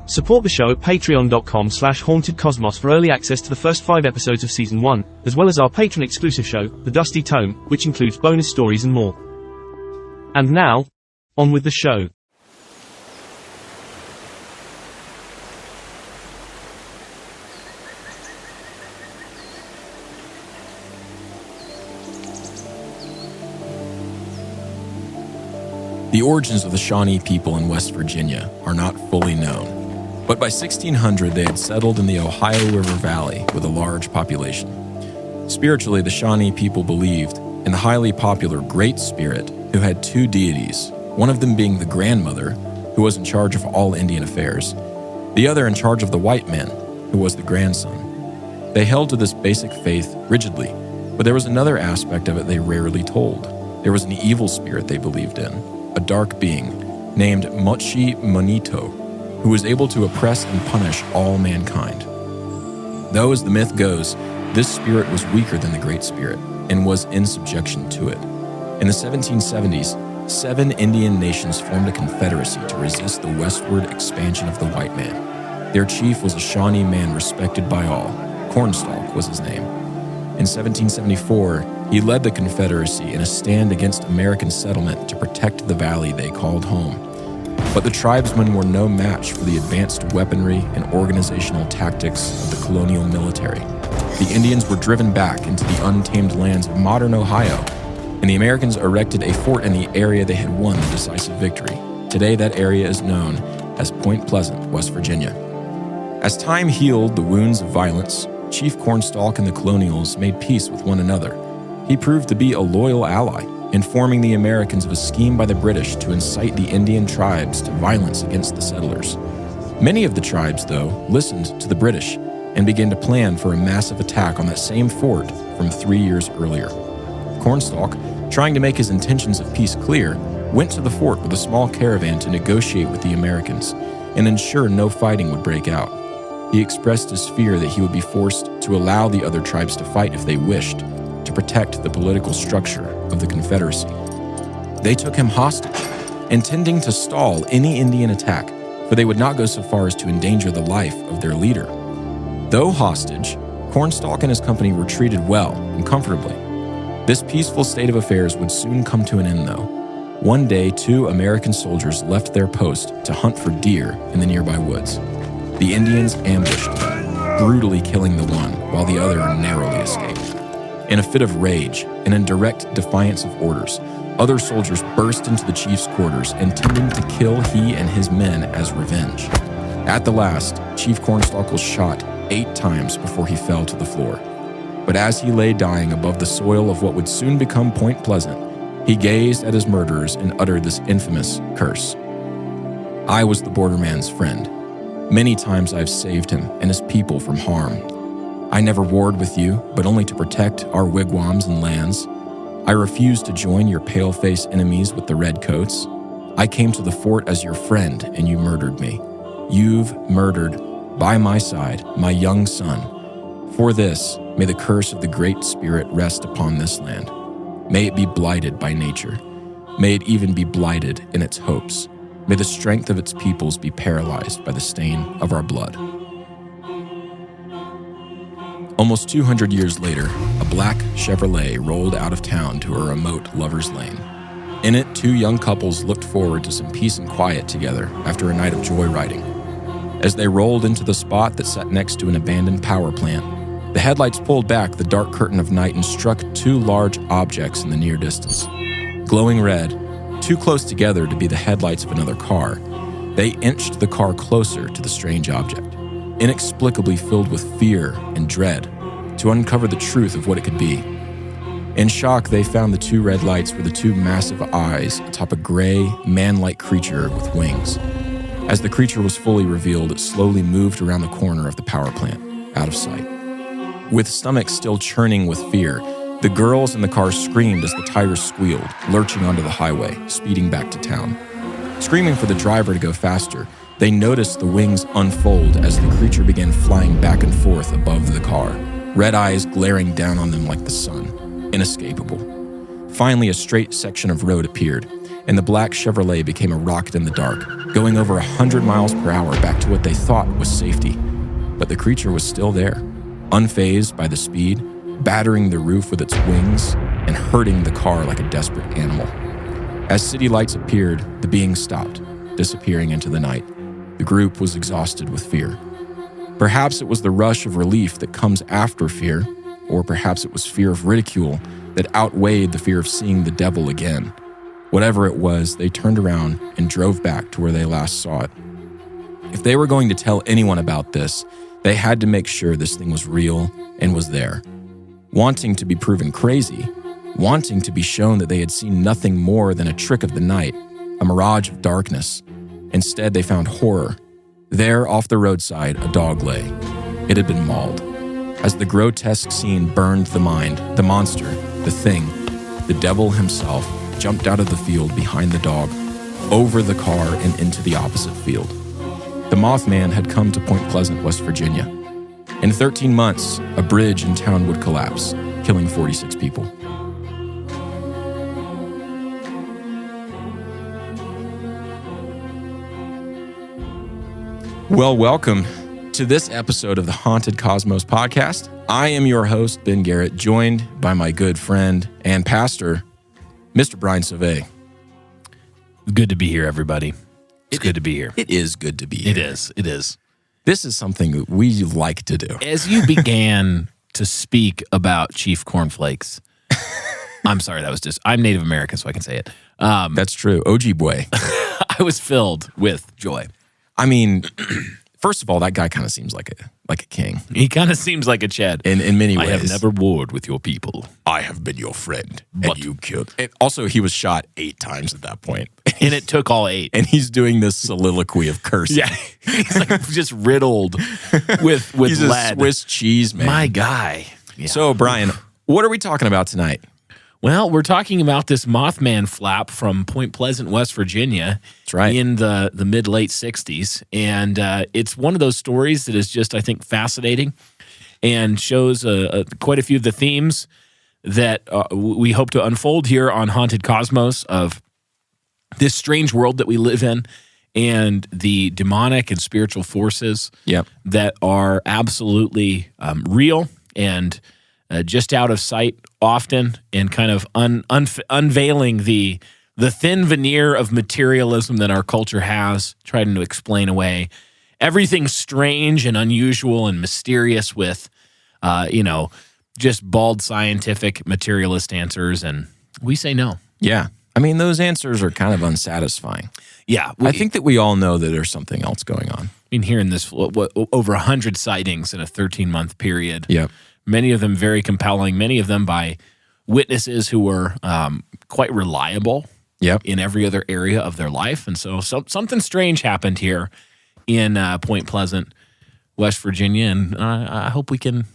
Support the show at patreon.com/hauntedcosmos for early access to the first 5 episodes of Season 1, as well as our patron-exclusive show, The Dusty Tome, which includes bonus stories and more. And now, on with the show. The origins of the Shawnee people in West Virginia are not fully known, but by 1600 they had settled in the Ohio River Valley with a large population. Spiritually, the Shawnee people believed in the highly popular Great Spirit who had 2 deities, one of them being the grandmother, who was in charge of all Indian affairs, the other in charge of the white man, who was the grandson. They held to this basic faith rigidly, but there was another aspect of it they rarely told. There was an evil spirit they believed in, a dark being named Mochi Monito, who was able to oppress and punish all mankind. Though, as the myth goes, this spirit was weaker than the Great Spirit and was in subjection to it. In the 1770s, 7 Indian nations formed a confederacy to resist the westward expansion of the white man. Their chief was a Shawnee man respected by all. Cornstalk was his name. In 1774, he led the Confederacy in a stand against American settlement to protect the valley they called home. But the tribesmen were no match for the advanced weaponry and organizational tactics of the colonial military. The Indians were driven back into the untamed lands of modern Ohio, and the Americans erected a fort in the area they had won the decisive victory. Today, that area is known as Point Pleasant, West Virginia. As time healed the wounds of violence, Chief Cornstalk and the colonials made peace with one another. He proved to be a loyal ally, informing the Americans of a scheme by the British to incite the Indian tribes to violence against the settlers. Many of the tribes, though, listened to the British and began to plan for a massive attack on that same fort from 3 years earlier. Cornstalk, trying to make his intentions of peace clear, went to the fort with a small caravan to negotiate with the Americans and ensure no fighting would break out. He expressed his fear that he would be forced to allow the other tribes to fight if they wished, to protect the political structure of the Confederacy. They took him hostage, intending to stall any Indian attack, for they would not go so far as to endanger the life of their leader. Though hostage, Cornstalk and his company were treated well and comfortably. This peaceful state of affairs would soon come to an end, though. One day, 2 American soldiers left their post to hunt for deer in the nearby woods. The Indians ambushed them, brutally killing the one, while the other narrowly escaped. In a fit of rage and in direct defiance of orders, other soldiers burst into the chief's quarters, intending to kill he and his men as revenge. At the last, Chief Cornstalk was shot 8 times before he fell to the floor. But as he lay dying above the soil of what would soon become Point Pleasant, he gazed at his murderers and uttered this infamous curse. "I was the borderman's friend. Many times I've saved him and his people from harm. I never warred with you, but only to protect our wigwams and lands. I refused to join your pale-faced enemies with the redcoats. I came to the fort as your friend, and you murdered me. You've murdered, by my side, my young son. For this, may the curse of the Great Spirit rest upon this land. May it be blighted by nature. May it even be blighted in its hopes. May the strength of its peoples be paralyzed by the stain of our blood." Almost 200 years later, a black Chevrolet rolled out of town to a remote lover's lane. In it, 2 young couples looked forward to some peace and quiet together after a night of joyriding. As they rolled into the spot that sat next to an abandoned power plant, the headlights pulled back the dark curtain of night and struck 2 large objects in the near distance. Glowing red, too close together to be the headlights of another car, they inched the car closer to the strange object, inexplicably filled with fear and dread, to uncover the truth of what it could be. In shock, they found the 2 red lights were the 2 massive eyes atop a gray, man-like creature with wings. As the creature was fully revealed, it slowly moved around the corner of the power plant, out of sight. With stomachs still churning with fear, the girls in the car screamed as the tires squealed, lurching onto the highway, speeding back to town. Screaming for the driver to go faster, they noticed the wings unfold as the creature began flying back and forth above the car, red eyes glaring down on them like the sun, inescapable. Finally, a straight section of road appeared, and the black Chevrolet became a rocket in the dark, going over 100 miles per hour back to what they thought was safety. But the creature was still there, unfazed by the speed, battering the roof with its wings and hurting the car like a desperate animal. As city lights appeared, the being stopped, disappearing into the night. The group was exhausted with fear. Perhaps it was the rush of relief that comes after fear, or perhaps it was fear of ridicule that outweighed the fear of seeing the devil again. Whatever it was, they turned around and drove back to where they last saw it. If they were going to tell anyone about this, they had to make sure this thing was real and was there. Wanting to be proven crazy, wanting to be shown that they had seen nothing more than a trick of the night, a mirage of darkness. Instead, they found horror. There, off the roadside, a dog lay. It had been mauled. As the grotesque scene burned the mind, the monster, the thing, the devil himself, jumped out of the field behind the dog, over the car and into the opposite field. The Mothman had come to Point Pleasant, West Virginia. In 13 months, a bridge in town would collapse, killing 46 people. Well, welcome to this episode of the Haunted Cosmos podcast. I am your host, Ben Garrett, joined by my good friend and pastor, Mr. Brian Sauvé. Good to be here, everybody. It's good to be here. It is good to be here. It is. This is something that we like to do. As you began to speak about Chief Cornflakes, I'm sorry, I'm Native American, so I can say it. That's true. OG boy. I was filled with joy. I mean, first of all, that guy kind of seems like a king. He kind of seems like a Chad. In many ways. I have never warred with your people. I have been your friend, and you killed. And also, he was shot 8 times at that point. And it took all 8. And he's doing this soliloquy of cursing. Yeah, he's like just riddled with he's lead. A Swiss cheese man. My guy. Yeah. So, Brian, what are we talking about tonight? Well, we're talking about this Mothman flap from Point Pleasant, West Virginia. That's right. In the mid-late 60s. And it's one of those stories that is just, I think, fascinating and shows quite a few of the themes that we hope to unfold here on Haunted Cosmos of this strange world that we live in and the demonic and spiritual forces that are absolutely real and just out of sight often, and kind of unveiling the thin veneer of materialism that our culture has, trying to explain away everything strange and unusual and mysterious with, just bald scientific materialist answers, and we say no. Yeah. I mean, those answers are kind of unsatisfying. Yeah. I think that we all know that there's something else going on. I mean, hearing this, over 100 sightings in a 13-month period. Yep. Many of them very compelling, many of them by witnesses who were quite reliable in every other area of their life. And so something strange happened here in Point Pleasant, West Virginia, and I hope we can,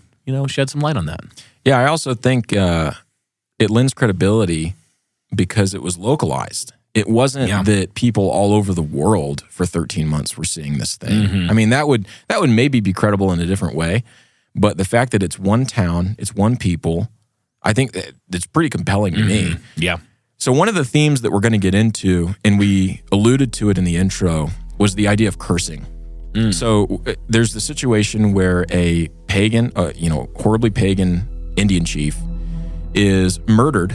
shed some light on that. Yeah, I also think it lends credibility because it was localized. It wasn't that people all over the world for 13 months were seeing this thing. Mm-hmm. I mean, that would maybe be credible in a different way. But the fact that it's one town, it's one people, I think that's pretty compelling to me. Yeah. So one of the themes that we're going to get into, and we alluded to it in the intro, was the idea of cursing. So there's the situation where a pagan, horribly pagan Indian chief is murdered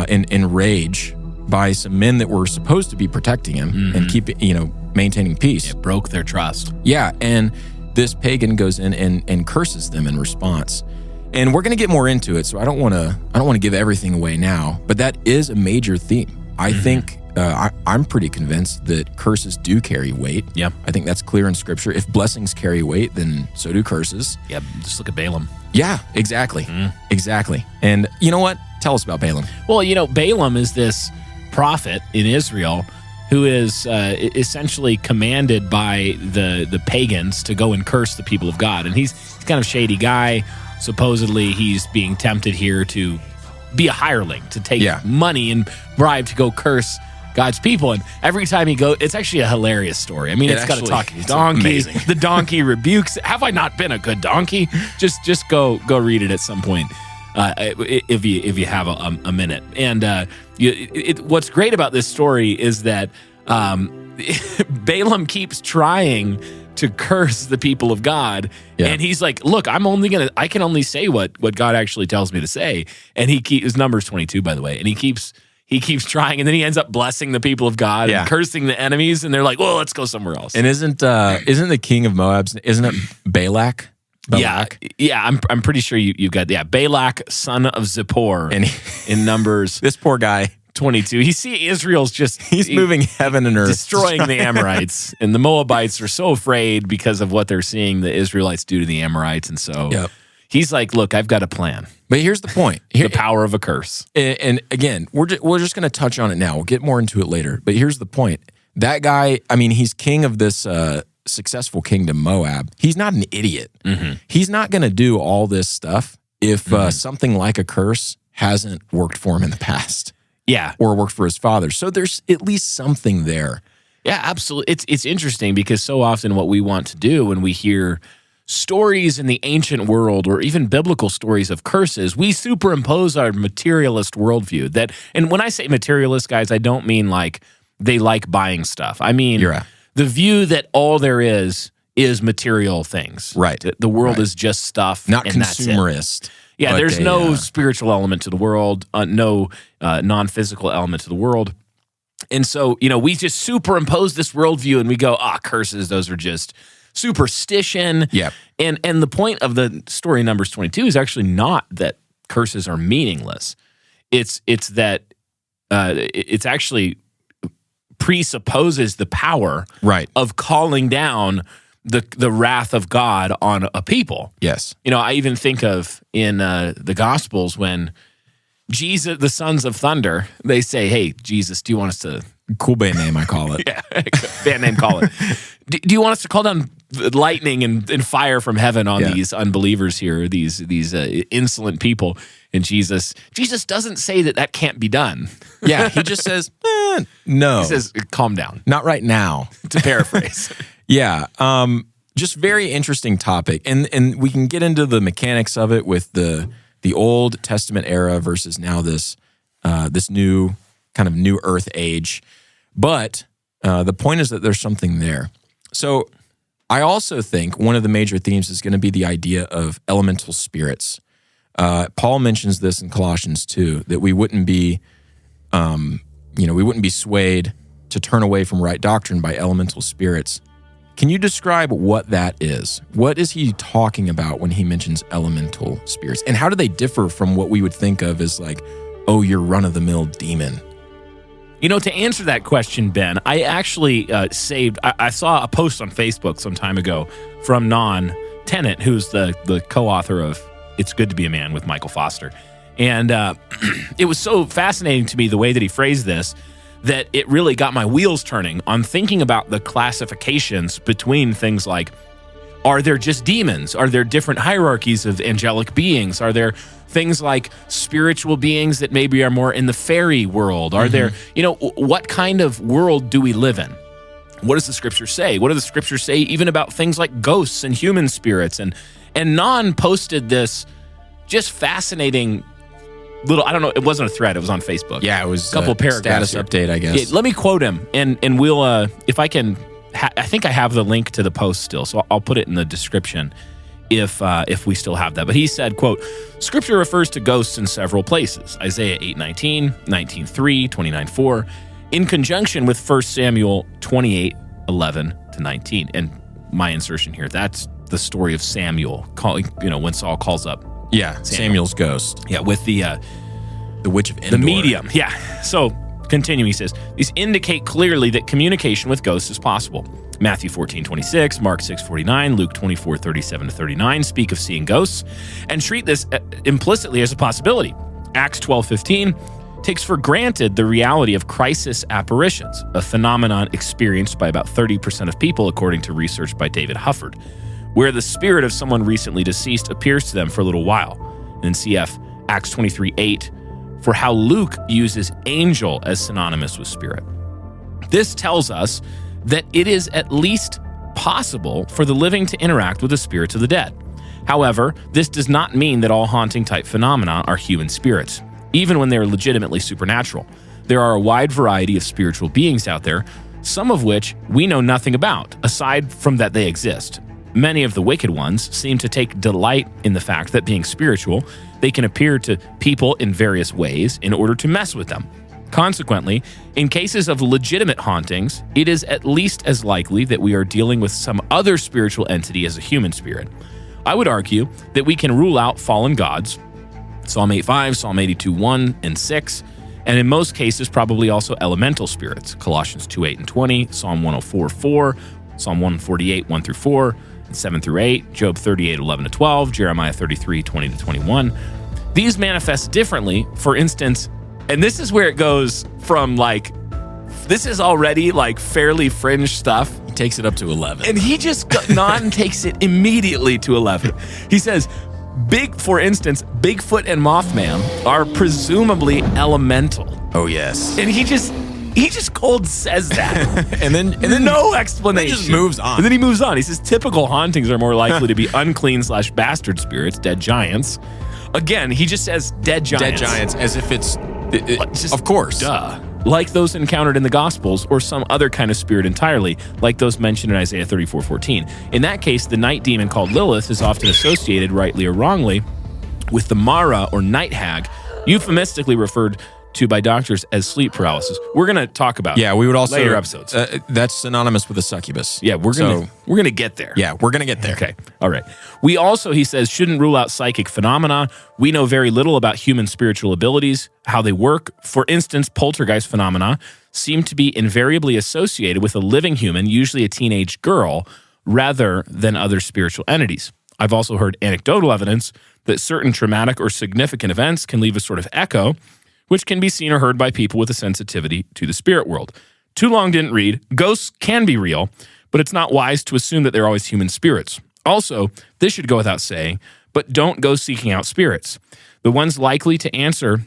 in rage by some men that were supposed to be protecting him and maintaining peace. It broke their trust. Yeah, and this pagan goes in and curses them in response. And we're going to get more into it, so I don't want to give everything away now, but that is a major theme. I think I'm pretty convinced that curses do carry weight. Yeah. I think that's clear in Scripture. If blessings carry weight, then so do curses. Yeah, just look at Balaam. Yeah, exactly. Exactly. And you know what? Tell us about Balaam. Well, Balaam is this prophet in Israel who is essentially commanded by the pagans to go and curse the people of God. And he's kind of a shady guy. Supposedly, he's being tempted here to be a hireling, to take money and bribe to go curse God's people. And every time he goes, it's actually a hilarious story. I mean, it's got a talking donkey. Amazing. The donkey rebukes. Have I not been a good donkey? Just go read it at some point. if you have a minute. And what's great about this story is that Balaam keeps trying to curse the people of God, and he's like, "Look, I can only say what God actually tells me to say." And he keeps Numbers 22, by the way, and he keeps trying, and then he ends up blessing the people of God and cursing the enemies, and they're like, "Well, let's go somewhere else." And isn't the king of Moab's, isn't it Balak? Yeah. I'm pretty sure you got Balak, son of Zippor, and in Numbers. This poor guy. 22. Israel's he's moving heaven and earth, destroying the Amorites, and the Moabites are so afraid because of what they're seeing the Israelites do to the Amorites, and so he's like, "Look, I've got a plan." But here's the point: the power of a curse. And again, we're just going to touch on it now. We'll get more into it later. But here's the point: that guy, I mean, he's king of this successful kingdom, Moab. He's not an idiot. Mm-hmm. He's not going to do all this stuff if something like a curse hasn't worked for him in the past. Yeah. Or worked for his father. So there's at least something there. Yeah, absolutely. It's interesting because so often what we want to do when we hear stories in the ancient world or even biblical stories of curses, we superimpose our materialist worldview. And when I say materialist, guys, I don't mean like they like buying stuff. I mean the view that all there is material things. Right. The world is just stuff. Not and consumerist. Yeah, there's no spiritual element to the world, no non-physical element to the world. And so, we just superimpose this worldview and we go, curses, those are just superstition. Yeah. And the point of the story in Numbers 22 is actually not that curses are meaningless. It's that it's actually presupposes the power of calling down the wrath of God on a people. Yes. I even think of in the Gospels when Jesus, the sons of thunder, they say, "Hey, Jesus, do you want us to..." Cool band name, I call it. Yeah, band name, call it. Do you want us to call down lightning and fire from heaven on these unbelievers here, these insolent people? And Jesus doesn't say that can't be done. Yeah, he just says, no. He says, "Calm down." Not right now. To paraphrase. Yeah. Just very interesting topic. And we can get into the mechanics of it with the Old Testament era versus now this new kind of new earth age. But the point is that there's something there. So I also think one of the major themes is going to be the idea of elemental spirits. Paul mentions this in Colossians 2, that we wouldn't be swayed to turn away from right doctrine by elemental spirits. Can you describe what that is? What is he talking about when he mentions elemental spirits? And how do they differ from what we would think of as like, oh, your run-of-the-mill demon? To answer that question, Ben, I actually I saw a post on Facebook some time ago from Non Tennant, who's the co-author of It's Good to Be a Man with Michael Foster. And it was so fascinating to me the way that he phrased this, that it really got my wheels turning on thinking about the classifications between things like, are there just demons? Are there different hierarchies of angelic beings? Are there things like spiritual beings that maybe are more in the fairy world? Are there, what kind of world do we live in? What does the scripture say? What do the scriptures say even about things like ghosts and human spirits? And Non posted this just fascinating little, I don't know, it wasn't a thread, it was on Facebook. Yeah, it was a couple paragraphs. Status update, I guess. Yeah, let me quote him, and we'll, if I can, I think I have the link to the post still, so I'll put it in the description if we still have that. But he said, quote, "Scripture refers to ghosts in several places. Isaiah 8:19, 19:3, 29:4, in conjunction with 1 Samuel 28:11-19. And my insertion here, that's the story of Samuel, when Saul calls up. Yeah, Samuel's ghost. Yeah, with the witch of Endor. The medium. Yeah. So, continuing, he says, these indicate clearly that communication with ghosts is possible. Matthew 14:26, Mark 6:49, Luke 24:37-39 speak of seeing ghosts and treat this implicitly as a possibility. Acts 12:15 takes for granted the reality of crisis apparitions, a phenomenon experienced by about 30% of people, according to research by David Hufford, where the spirit of someone recently deceased appears to them for a little while. And then cf. Acts 23:8 for how Luke uses angel as synonymous with spirit. This tells us that it is at least possible for the living to interact with the spirits of the dead. However, this does not mean that all haunting-type phenomena are human spirits, even when they're legitimately supernatural. There are a wide variety of spiritual beings out there, some of which we know nothing about, aside from that they exist. Many of the wicked ones seem to take delight in the fact that being spiritual, they can appear to people in various ways in order to mess with them. Consequently, in cases of legitimate hauntings, it is at least as likely that we are dealing with some other spiritual entity as a human spirit. I would argue that we can rule out fallen gods, Psalm 8:5, Psalm 82:1 and 6, and in most cases probably also elemental spirits, Colossians 2:8 and 20, Psalm 104:4, Psalm 148, 1 through 4, and 7 through 8, Job 38, 11 to 12, Jeremiah 33, 20 to 21. These manifest differently, for instance, and this is where it goes from this is already fairly fringe stuff. He takes it up to 11. And he just takes it immediately to 11. He says, for instance, Bigfoot and Mothman are presumably elemental. Oh, yes. And he just cold says that. and then no explanation. He just moves on. And then he moves on. He says typical hauntings are more likely to be unclean/bastard spirits, dead giants. Again, he just says dead giants. Dead giants, as if it's of course. Duh. Like those encountered in the Gospels, or some other kind of spirit entirely, like those mentioned in Isaiah 34:14. In that case, the night demon called Lilith is often associated, rightly or wrongly, with the Mara or night hag, euphemistically referred to by doctors as sleep paralysis. We're going to talk about we would also later episodes. That's synonymous with a succubus. Yeah, we're going to get there. Yeah, we're going to get there. Okay. All right. We also, he says, shouldn't rule out psychic phenomena. We know very little about human spiritual abilities, how they work. For instance, poltergeist phenomena seem to be invariably associated with a living human, usually a teenage girl, rather than other spiritual entities. I've also heard anecdotal evidence that certain traumatic or significant events can leave a sort of echo, which can be seen or heard by people with a sensitivity to the spirit world. Too long didn't read. Ghosts can be real, but it's not wise to assume that they're always human spirits. Also, this should go without saying, but don't go seeking out spirits. The ones likely to answer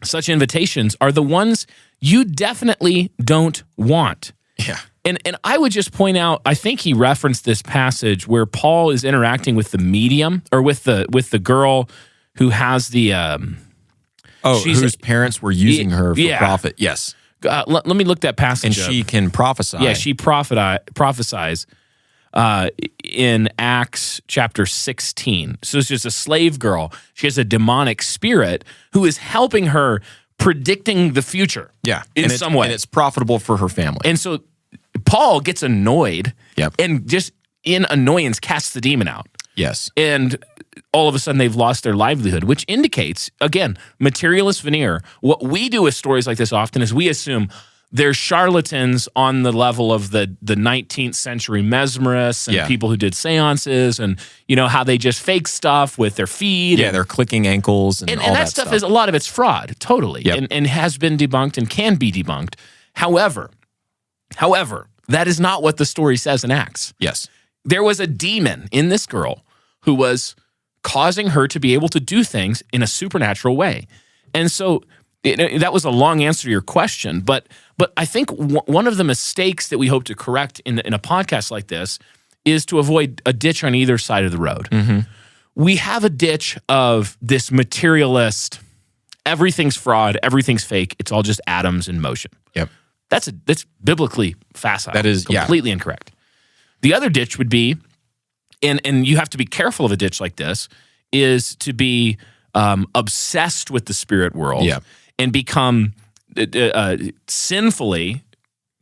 such invitations are the ones you definitely don't want. Yeah. And I would just point out, I think he referenced this passage where Paul is interacting with the medium, or with the girl who has the whose parents were using her for profit. Yes. Let me look that passage up. And she can prophesy. Yeah, she prophesies in Acts chapter 16. So it's just a slave girl. She has a demonic spirit who is helping her, predicting the future. Yeah. In some way. And it's profitable for her family. And so Paul gets annoyed and just in annoyance casts the demon out. Yes. And all of a sudden they've lost their livelihood, which indicates, again, materialist veneer. What we do with stories like this often is we assume they're charlatans on the level of the 19th century mesmerists and people who did seances, and how they just fake stuff with their feet. Yeah, they're clicking ankles and all that stuff. Is a lot of it's fraud, totally, and has been debunked and can be debunked. However, that is not what the story says in Acts. Yes. There was a demon in this girl who was causing her to be able to do things in a supernatural way. And so that was a long answer to your question, but I think one of the mistakes that we hope to correct in a podcast like this is to avoid a ditch on either side of the road. Mm-hmm. We have a ditch of this materialist, everything's fraud, everything's fake, it's all just atoms in motion. Yep. That's biblically facile. That is completely incorrect. The other ditch would be, and you have to be careful of a ditch like this, is to be obsessed with the spirit world and become sinfully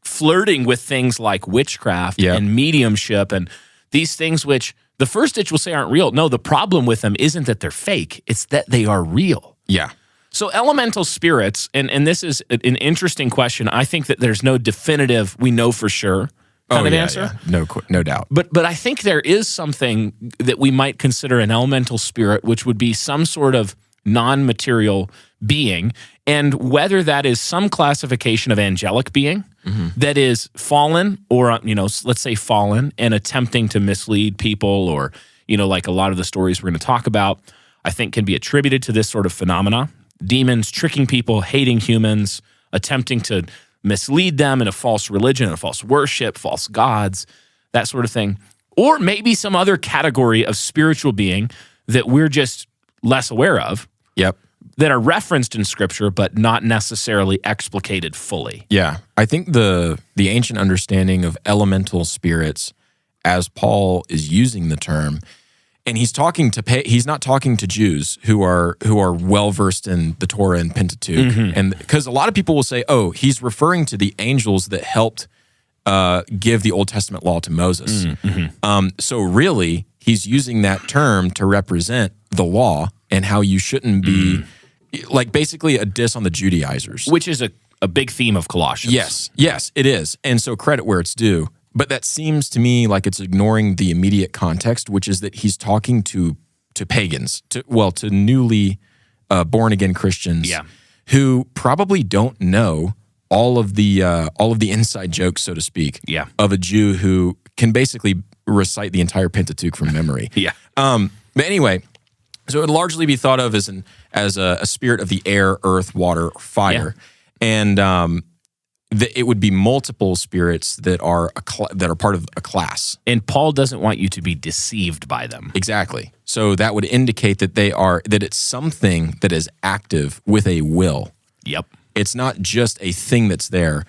flirting with things like witchcraft and mediumship and these things which the first ditch will say aren't real. No, the problem with them isn't that they're fake. It's that they are real. Yeah. So elemental spirits, and this is an interesting question. I think that there's no definitive, we know for sure kind of answer. Yeah. No doubt. But I think there is something that we might consider an elemental spirit, which would be some sort of non-material being, and whether that is some classification of angelic being that is fallen, or let's say fallen and attempting to mislead people, or like a lot of the stories we're going to talk about, I think can be attributed to this sort of phenomena. Demons tricking people, hating humans, attempting to mislead them in a false religion, a false worship, false gods, that sort of thing. Or maybe some other category of spiritual being that we're just less aware of. Yep. That are referenced in Scripture, but not necessarily explicated fully. Yeah. I think the ancient understanding of elemental spirits, as Paul is using the term, and he's not talking to Jews who are well versed in the Torah and Pentateuch, and because a lot of people will say, "Oh, he's referring to the angels that helped give the Old Testament law to Moses." So really, he's using that term to represent the law and how you shouldn't be, like basically a diss on the Judaizers, which is a big theme of Colossians. Yes, it is, and so credit where it's due. But that seems to me like it's ignoring the immediate context, which is that he's talking to pagans, to newly born again Christians, who probably don't know all of the inside jokes, so to speak, of a Jew who can basically recite the entire Pentateuch from memory. But anyway, so it would largely be thought of as a spirit of the air, earth, water, fire, and it would be multiple spirits that are part of a class. And Paul doesn't want you to be deceived by them. Exactly. So that would indicate that it's something that is active with a will. Yep. It's not just a thing that's there.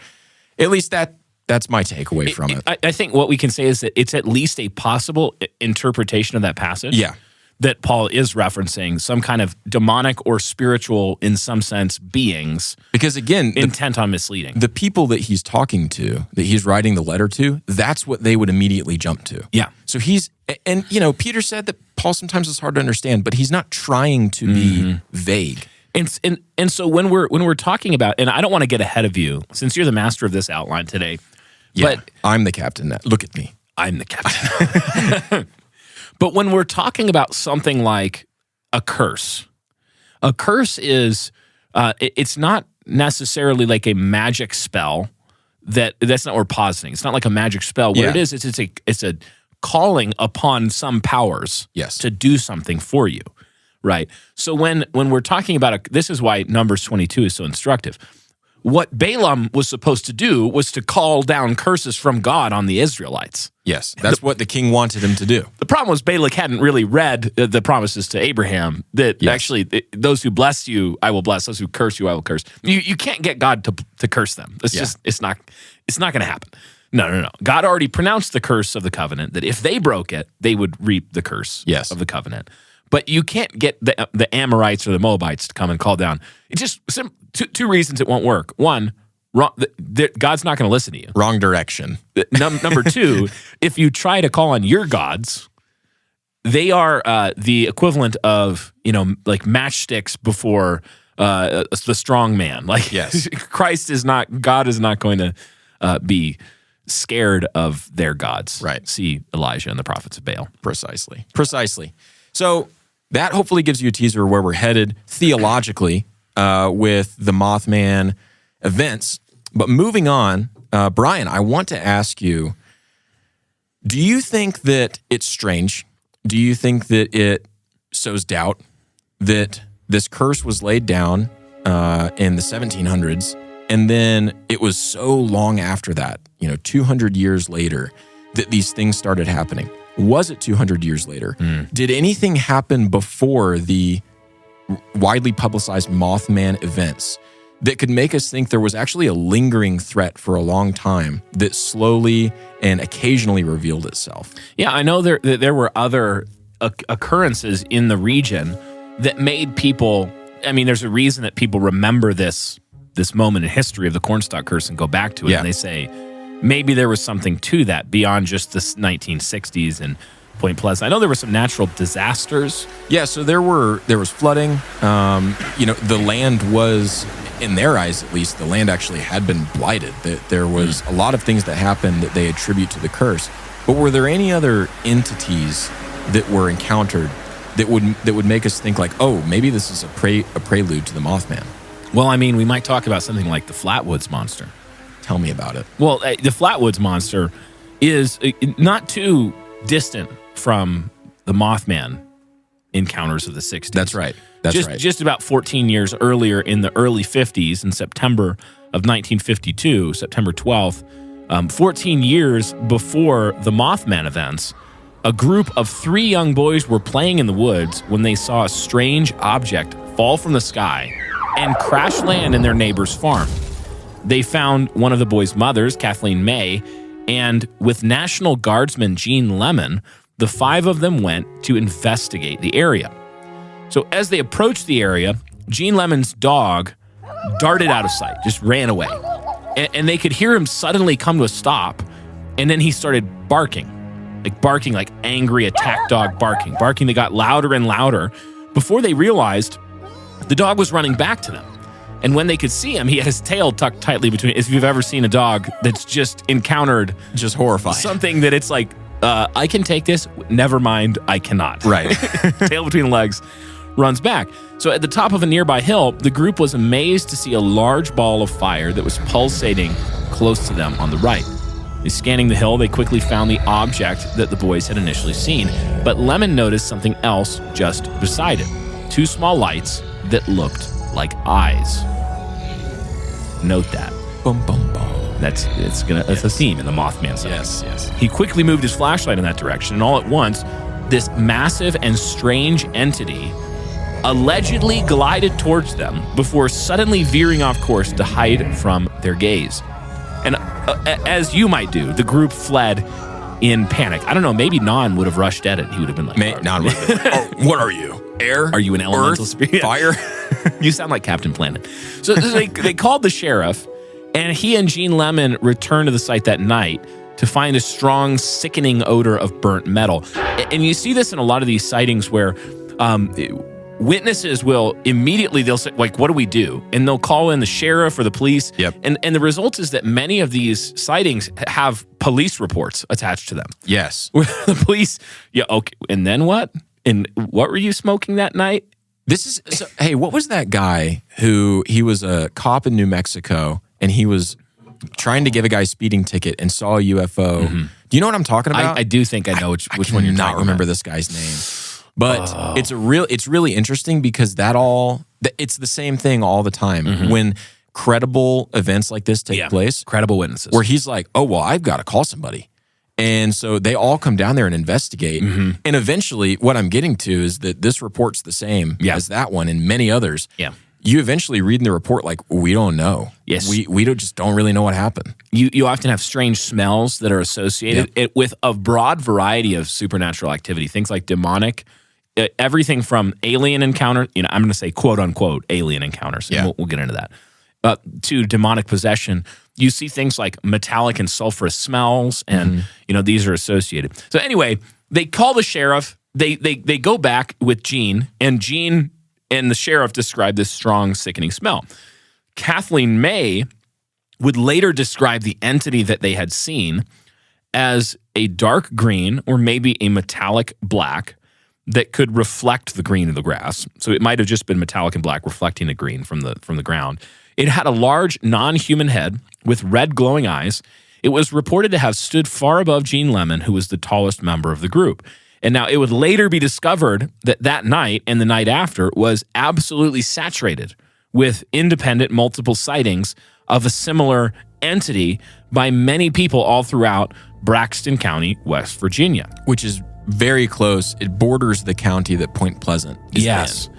At least that's my takeaway from it. I think what we can say is that it's at least a possible interpretation of that passage. Yeah. That Paul is referencing some kind of demonic or spiritual, in some sense, beings. Because again, intent on misleading. The people that he's talking to, that he's writing the letter to, that's what they would immediately jump to. Yeah. So Peter said that Paul sometimes is hard to understand, but he's not trying to be vague. And so when we're talking about, and I don't want to get ahead of you, since you're the master of this outline today. Yeah, but I'm the captain. Look at me. I'm the captain. But when we're talking about something like a curse is, it's not necessarily like a magic spell. That's not what we're positing. It's not like a magic spell. What it is, it's a calling upon some powers to do something for you, right? So when we're talking about this is why Numbers 22 is so instructive. What Balaam was supposed to do was to call down curses from God on the Israelites. Yes, that's what the king wanted him to do. The problem was Balak hadn't really read the promises to Abraham that actually those who bless you, I will bless. Those who curse you, I will curse. You can't get God to curse them. It's not going to happen. No. God already pronounced the curse of the covenant that if they broke it, they would reap the curse of the covenant. But you can't get the Amorites or the Moabites to come and call down. It's just two reasons it won't work. One, God's not going to listen to you. Wrong direction. Number two, if you try to call on your gods, they are the equivalent of like matchsticks before the strong man. Like God is not going to be scared of their gods. Right. See Elijah and the prophets of Baal. Precisely. So that hopefully gives you a teaser of where we're headed theologically with the Mothman events. But moving on, Brian, I want to ask you, do you think that it's strange? Do you think that it sows doubt that this curse was laid down in the 1700s, and then it was so long after that, 200 years later, that these things started happening? Was it 200 years later? Did anything happen before the widely publicized Mothman events that could make us think there was actually a lingering threat for a long time that slowly and occasionally revealed itself? Yeah, I know there were other occurrences in the region that made people, there's a reason that people remember this moment in history of the Cornstalk curse and go back to it, and they say, maybe there was something to that beyond just the 1960s and Point Pleasant. I know there were some natural disasters. Yeah, so there was flooding. The land was, in their eyes at least, the land actually had been blighted. There was a lot of things that happened that they attribute to the curse. But were there any other entities that were encountered that would make us think like, oh, maybe this is a prelude to the Mothman? Well, we might talk about something like the Flatwoods Monster. Tell me about it. Well, the Flatwoods Monster is not too distant from the Mothman encounters of the 60s. That's right. Just about 14 years earlier, in the early 50s, in September of 1952, September 12th, 14 years before the Mothman events, a group of 3 young boys were playing in the woods when they saw a strange object fall from the sky and crash land in their neighbor's farm. They found one of the boys' mothers, Kathleen May, and with National Guardsman Gene Lemon, the 5 of them went to investigate the area. So as they approached the area, Gene Lemon's dog darted out of sight, just ran away. And they could hear him suddenly come to a stop, and then he started barking like angry attack dog barking that got louder and louder before they realized the dog was running back to them. And when they could see him, he had his tail tucked tightly between. If you've ever seen a dog that's just encountered Just horrifying. something that it's like, I can take this, never mind, I cannot. Right. Tail between legs, runs back. So at the top of a nearby hill, the group was amazed to see a large ball of fire that was pulsating close to them on the right. Scanning the hill, they quickly found the object that the boys had initially seen. But Lemon noticed something else just beside it. 2 small lights that looked like eyes. Note that. Bum, bum, bum. That's a theme in the Mothman side. Yes. He quickly moved his flashlight in that direction, and all at once, this massive and strange entity allegedly glided towards them before suddenly veering off course to hide from their gaze. And as you might do, the group fled in panic. I don't know, maybe Non would have rushed at it. He would have been like, Non would have been, what are you? Air? Are you an elemental Earth? spirit? Fire? You sound like Captain Planet. So they called the sheriff, and he and Gene Lemon returned to the site that night to find a strong, sickening odor of burnt metal. And you see this in a lot of these sightings where witnesses will immediately, they'll say, like, what do we do? And they'll call in the sheriff or the police. Yep. And the result is that many of these sightings have police reports attached to them. Yes. Where the police, okay, and then what? And what were you smoking that night? Hey, what was that guy he was a cop in New Mexico and he was trying to give a guy a speeding ticket and saw a UFO. Mm-hmm. Do you know what I'm talking about? I do think I know which one you're talking about. I cannot remember this guy's name. But it's really interesting because it's the same thing all the time. Mm-hmm. When credible events like this take place. Credible witnesses. Where he's like, oh, well, I've got to call somebody. And so they all come down there and investigate. Mm-hmm. And eventually what I'm getting to is that this report's the same as that one and many others. Yeah. You eventually read in the report like, we don't know. Yes. We just don't really know what happened. You often have strange smells that are associated with a broad variety of supernatural activity. Things like demonic, everything from alien encounters, I'm going to say quote unquote alien encounters. And we'll get into that. To demonic possession. You see things like metallic and sulfurous smells, and these are associated. So anyway, they call the sheriff. They go back with Gene, and Gene and the sheriff describe this strong, sickening smell. Kathleen May would later describe the entity that they had seen as a dark green or maybe a metallic black that could reflect the green of the grass. So it might have just been metallic and black reflecting the green from the ground. It had a large non-human head with red glowing eyes. It was reported to have stood far above Gene Lemon, who was the tallest member of the group. And now it would later be discovered that night and the night after was absolutely saturated with independent multiple sightings of a similar entity by many people all throughout Braxton County, West Virginia. Which is very close. It borders the county that Point Pleasant is in.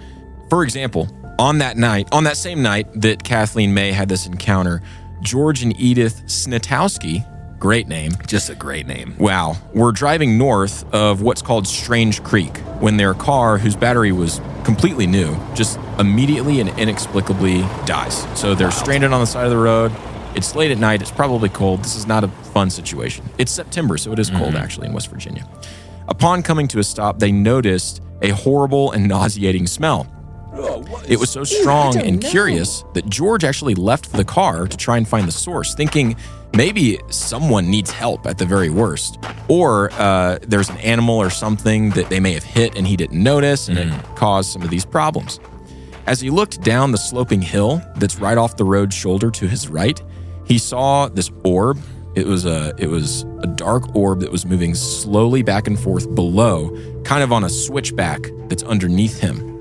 For example, on that same night that Kathleen May had this encounter, George and Edith Snitowski, great name. Just a great name. Wow. Were driving north of what's called Strange Creek when their car, whose battery was completely new, just immediately and inexplicably dies. So they're stranded on the side of the road. It's late at night. It's probably cold. This is not a fun situation. It's September, so it is cold actually in West Virginia. Upon coming to a stop, they noticed a horrible and nauseating smell. It was so strong and curious that George actually left the car to try and find the source, thinking maybe someone needs help at the very worst. Or there's an animal or something that they may have hit and he didn't notice, and it caused some of these problems. As he looked down the sloping hill that's right off the road shoulder to his right, he saw this orb. It was a dark orb that was moving slowly back and forth below, kind of on a switchback that's underneath him.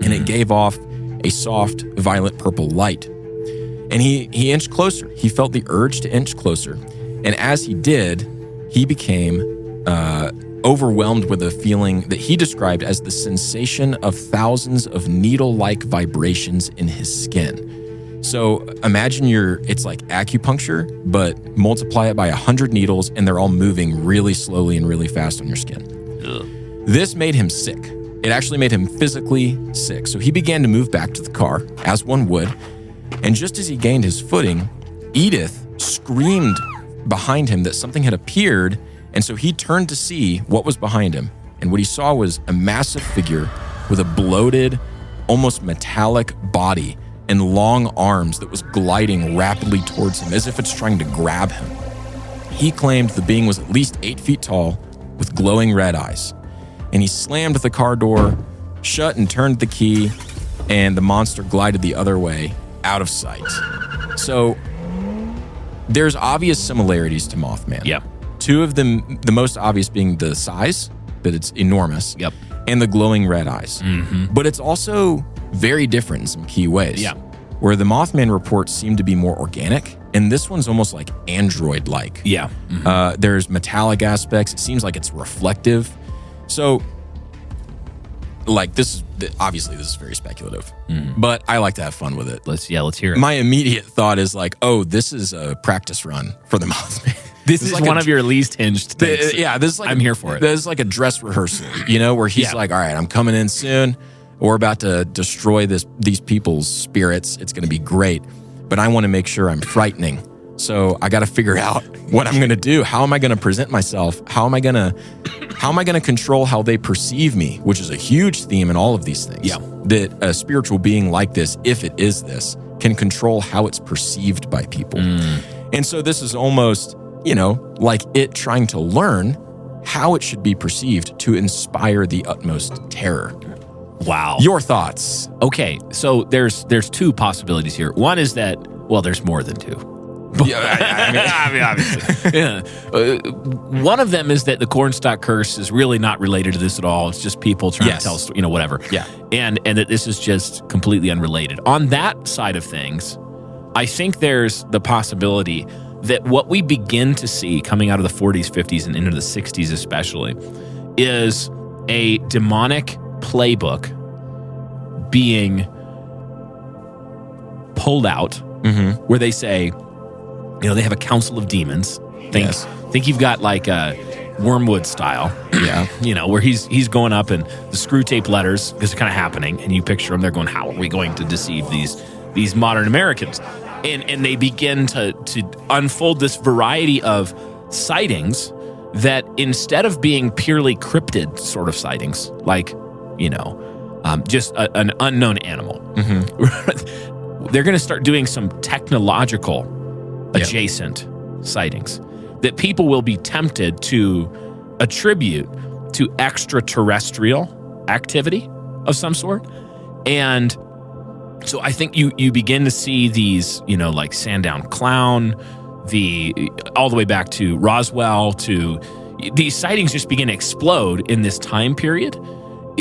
And it gave off a soft, violet purple light. And he inched closer. He felt the urge to inch closer. And as he did, he became overwhelmed with a feeling that he described as the sensation of thousands of needle-like vibrations in his skin. So imagine it's like acupuncture, but multiply it by 100 needles, and they're all moving really slowly and really fast on your skin. Ugh. This made him sick. It actually made him physically sick. So he began to move back to the car, as one would. And just as he gained his footing, Edith screamed behind him that something had appeared. And so he turned to see what was behind him. And what he saw was a massive figure with a bloated, almost metallic body and long arms that was gliding rapidly towards him as if it's trying to grab him. He claimed the being was at least 8 feet tall with glowing red eyes. And he slammed the car door shut and turned the key, and the monster glided the other way out of sight. So there's obvious similarities to Mothman. Yep. Two of them, the most obvious being the size, that it's enormous, Yep. and the glowing red eyes. Mm-hmm. But it's also very different in some key ways. Yeah. Where the Mothman reports seem to be more organic, and this one's almost like android-like. Yeah. Mm-hmm. There's metallic aspects. It seems like it's reflective. So, like, obviously this is very speculative, but I like to have fun with it. Let's hear it. My immediate thought is like, oh, this is a practice run for the Mothman. This is like one of your least hinged things. Yeah, this is like I'm here for it. This is like a dress rehearsal, where he's like, all right, I'm coming in soon. We're about to destroy these people's spirits. It's going to be great, but I want to make sure I'm frightening. So I got to figure out what I'm going to do. How am I going to present myself? How am I going to control how they perceive me? Which is a huge theme in all of these things. Yeah. That a spiritual being like this, if it is this, can control how it's perceived by people. And so this is almost, like it trying to learn how it should be perceived to inspire the utmost terror. Wow. Your thoughts? Okay, so there's two possibilities here. One is that, well, there's more than two. I mean, obviously. Yeah. One of them is that the Cornstalk curse is really not related to this at all. It's just people trying to tell a story, whatever. Yeah. And that this is just completely unrelated. On that side of things, I think there's the possibility that what we begin to see coming out of the 40s, 50s, and into the 60s especially, is a demonic playbook being pulled out where they say, they have a council of demons. Think you've got like a Wormwood style. Yeah. Where he's going up and the screw tape letters is kind of happening, and you picture them, they're going, how are we going to deceive these modern Americans? And they begin to unfold this variety of sightings that instead of being purely cryptid sort of sightings, like, just an unknown animal, they're going to start doing some technological adjacent sightings that people will be tempted to attribute to extraterrestrial activity of some sort. And so I think you begin to see these, like Sandown Clown, all the way back to Roswell, to these sightings just begin to explode in this time period.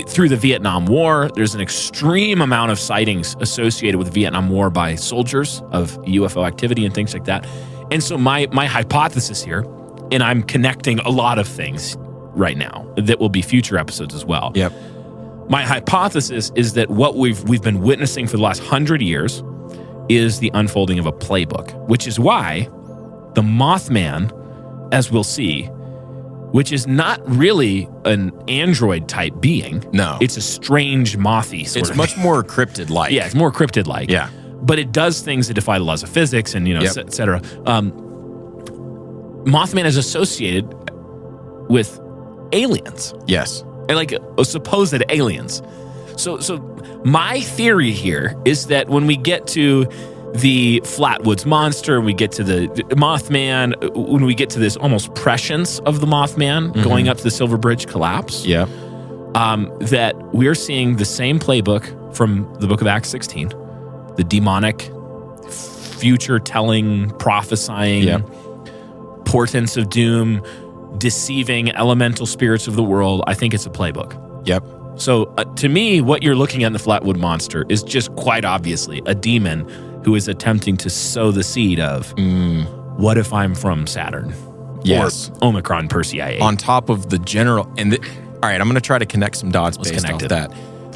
Through the Vietnam War, there's an extreme amount of sightings associated with the Vietnam War by soldiers of UFO activity and things like that. And so my hypothesis here, and I'm connecting a lot of things right now that will be future episodes as well. Yep. My hypothesis is that what we've been witnessing for the last 100 years is the unfolding of a playbook, which is why the Mothman, as we'll see, which is not really an android-type being. No. It's a strange mothy sort of. It's much more cryptid-like. Yeah, it's more cryptid-like. Yeah. But it does things that defy the laws of physics and, et cetera. Mothman is associated with aliens. Yes. And like supposed aliens. So my theory here is that when we get to the Flatwoods Monster, we get to the Mothman, when we get to this almost prescience of the Mothman going up to the Silver Bridge collapse, that we're seeing the same playbook from the book of Acts 16, the demonic future-telling, prophesying, portents of doom, deceiving elemental spirits of the world. I think it's a playbook. Yep. So to me, what you're looking at in the Flatwood Monster is just quite obviously a demon who is attempting to sow the seed of, what if I'm from Saturn? Yes. Or Omicron Persei. On top of the general, all right, I'm going to try to connect some dots based off that.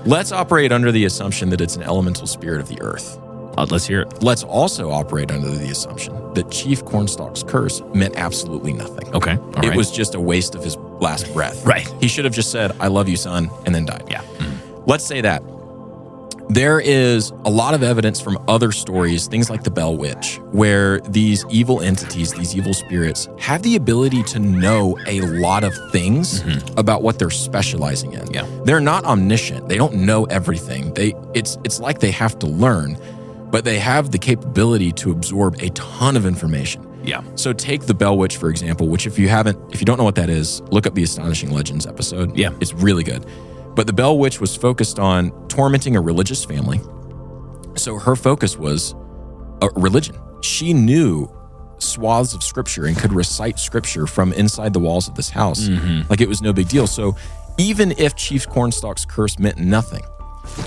Let's operate under the assumption that it's an elemental spirit of the earth. Let's hear it. Let's also operate under the assumption that Chief Cornstalk's curse meant absolutely nothing. Okay. It was just a waste of his last breath. Right. He should have just said, I love you, son, and then died. Yeah. Mm-hmm. Let's say that. There is a lot of evidence from other stories, things like the Bell Witch, where these evil entities, these evil spirits, have the ability to know a lot of things about what they're specializing in. Yeah. They're not omniscient. They don't know everything. It's like they have to learn, but they have the capability to absorb a ton of information. Yeah. So take the Bell Witch, for example, which if you don't know what that is, look up the Astonishing Legends episode. Yeah. It's really good. But the Bell Witch was focused on tormenting a religious family. So her focus was religion. She knew swaths of scripture and could recite scripture from inside the walls of this house. Like it was no big deal. So even if Chief Cornstalk's curse meant nothing,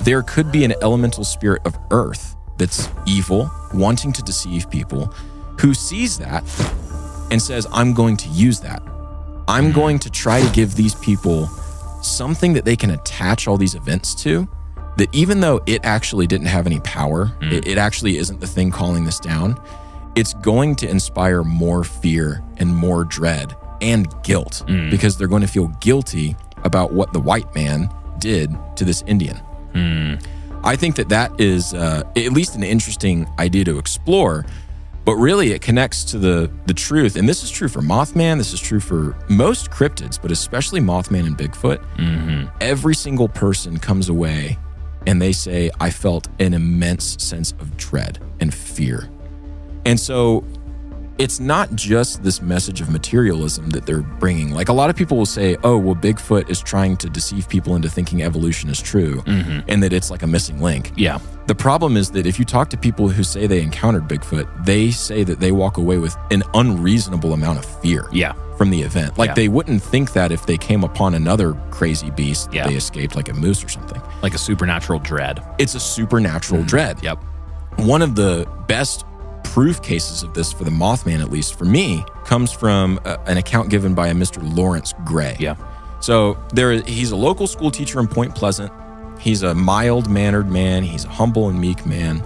there could be an elemental spirit of earth that's evil, wanting to deceive people, who sees that and says, I'm going to use that. I'm going to try to give these people something that they can attach all these events to, that even though it actually didn't have any power, it actually isn't the thing calling this down, it's going to inspire more fear and more dread and guilt because they're going to feel guilty about what the white man did to this Indian. I think that is at least an interesting idea to explore. But really, it connects to the truth. And this is true for Mothman. This is true for most cryptids, but especially Mothman and Bigfoot. Every single person comes away and they say, I felt an immense sense of dread and fear. And so it's not just this message of materialism that they're bringing. Like a lot of people will say, oh, well, Bigfoot is trying to deceive people into thinking evolution is true and that it's like a missing link. Yeah. The problem is that if you talk to people who say they encountered Bigfoot, they say that they walk away with an unreasonable amount of fear from the event. Like they wouldn't think that if they came upon another crazy beast that they escaped, like a moose or something. Like a supernatural dread. It's a supernatural dread. Yep. One of the best proof cases of this for the Mothman, at least for me, comes from an account given by a Mr. Lawrence Gray. Yeah. So he's a local school teacher in Point Pleasant. He's a mild-mannered man. He's a humble and meek man.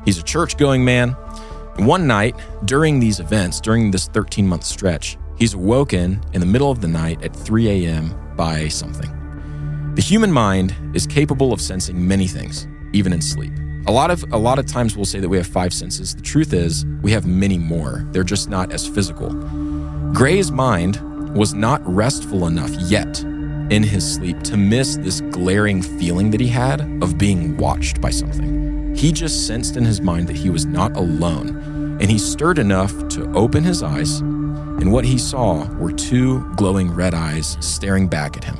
He's a church-going man. One night, during these events, during this 13-month stretch, he's awoken in the middle of the night at 3 a.m. by something. The human mind is capable of sensing many things, even in sleep. A lot of times we'll say that we have 5 senses. The truth is, we have many more. They're just not as physical. Gray's mind was not restful enough yet in his sleep to miss this glaring feeling that he had of being watched by something. He just sensed in his mind that he was not alone, and he stirred enough to open his eyes, and what he saw were 2 glowing red eyes staring back at him.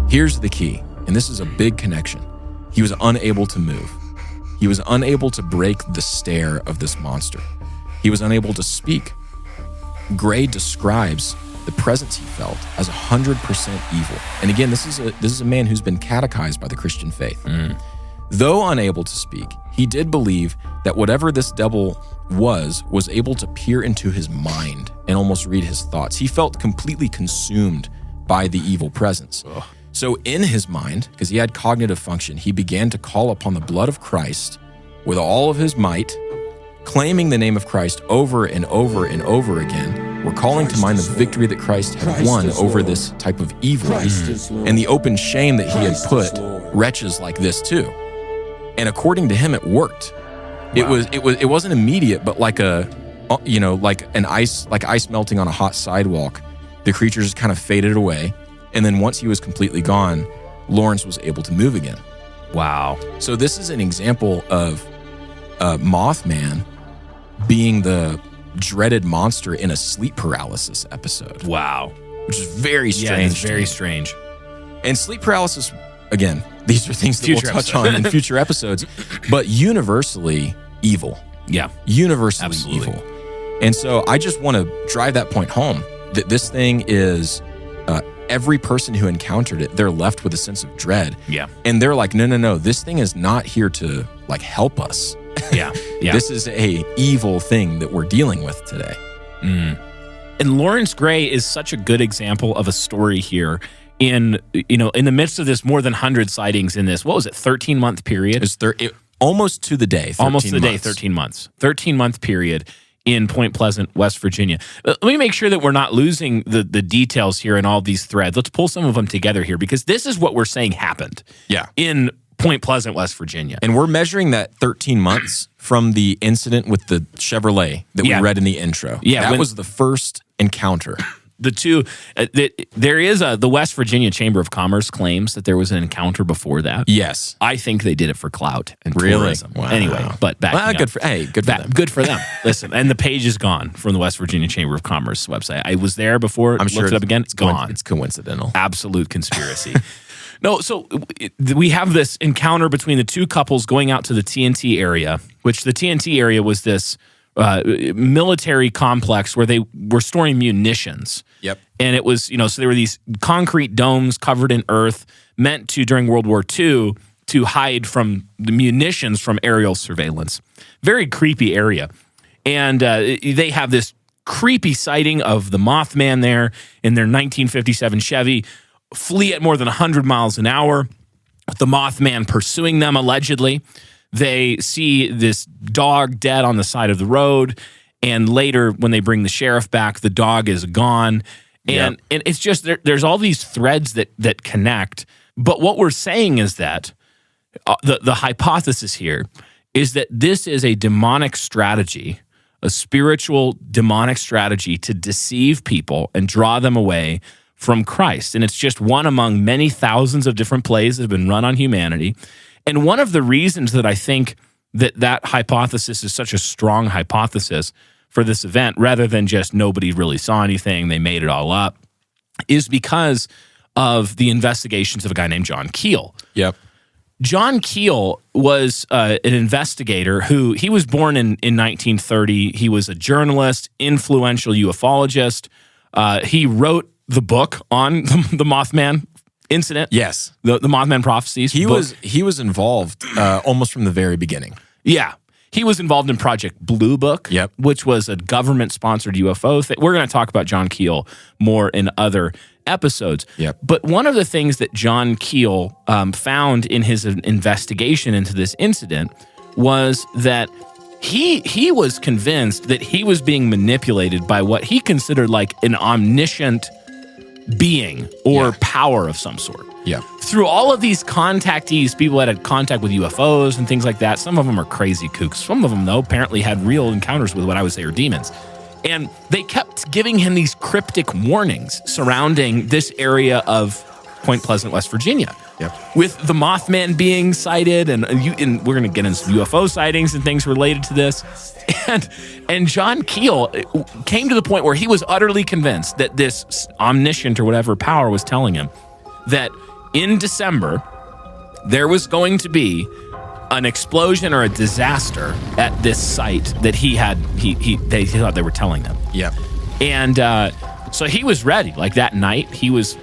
Here's the key, and this is a big connection. He was unable to move. He was unable to break the stare of this monster. He was unable to speak. Gray describes the presence he felt as 100% evil. And again, this is a man who's been catechized by the Christian faith. Though unable to speak, he did believe that whatever this devil was able to peer into his mind and almost read his thoughts. He felt completely consumed by the evil presence. Ugh. So in his mind, because he had cognitive function, he began to call upon the blood of Christ with all of his might, claiming the name of Christ over and over and over again. We're calling to mind the victory that Christ had won over this type of evil and the open shame that he had put wretches like this too. And according to him, it worked. Wow. It wasn't immediate, but like ice melting on a hot sidewalk. The creature just kind of faded away. And then once he was completely gone, Lawrence was able to move again. Wow. So this is an example of Mothman being the dreaded monster in a sleep paralysis episode. Wow. Which is very strange. Yeah, it's very strange. And sleep paralysis, again, these are things that we'll touch on in future episodes, but universally evil. Yeah. Universally Absolutely. evil. And so I just want to drive that point home, that this thing is... every person who encountered it, they're left with a sense of dread. Yeah. And they're like, no, this thing is not here to like help us. Yeah. This is a evil thing that we're dealing with today. And Lawrence Gray is such a good example of a story here in the midst of this more than 100 sightings in this, what was it, 13-month period? Almost to the day. 13 months. 13-month period in Point Pleasant, West Virginia. Let me make sure that we're not losing the details here in all these threads. Let's pull some of them together here, because this is what we're saying happened in Point Pleasant, West Virginia. And we're measuring that 13 months from the incident with the Chevrolet that we read in the intro. Yeah, that was the first encounter. The two, there is the West Virginia Chamber of Commerce claims that there was an encounter before that. Yes. I think they did it for clout and tourism. Wow. Anyway, but good for them. Good for them. Listen, and the page is gone from the West Virginia Chamber of Commerce website. I was there before. I'm sure looked it up again. It's gone. It's coincidental. Absolute conspiracy. No, so we have this encounter between the two couples going out to the TNT area, which the TNT area was this military complex where they were storing munitions. Yep. And it was, so there were these concrete domes covered in earth meant to, during World War II, to hide from the munitions from aerial surveillance. Very creepy area. And they have this creepy sighting of the Mothman there in their 1957 Chevy, flee at more than 100 miles an hour, with the Mothman pursuing them, allegedly. They see this dog dead on the side of the road, and later when they bring the sheriff back, the dog is gone. And it's just, there's all these threads that connect. But what we're saying is that the hypothesis here is that this is a demonic strategy, a spiritual demonic strategy to deceive people and draw them away from Christ. And it's just one among many thousands of different plays that have been run on humanity. And one of the reasons that I think that hypothesis is such a strong hypothesis for this event, rather than just nobody really saw anything, they made it all up, is because of the investigations of a guy named John Keel. Yep. John Keel was an investigator he was born in 1930. He was a journalist, influential ufologist. He wrote the book on the Mothman incident. Yes. The Mothman prophecies. He was involved almost from the very beginning. Yeah. He was involved in Project Blue Book, which was a government-sponsored UFO thing. We're going to talk about John Keel more in other episodes. Yep. But one of the things that John Keel found in his investigation into this incident was that he was convinced that he was being manipulated by what he considered like an omniscient being or power of some sort. Yeah. Through all of these contactees, people that had contact with UFOs and things like that, some of them are crazy kooks. Some of them, though, apparently had real encounters with what I would say are demons. And they kept giving him these cryptic warnings surrounding this area of Point Pleasant, West Virginia. Yep. With the Mothman being sighted, and we're going to get into UFO sightings and things related to this. And John Keel came to the point where he was utterly convinced that this omniscient or whatever power was telling him that in December there was going to be an explosion or a disaster at this site that they thought they were telling them. Yeah. And so he was ready. Like that night, he was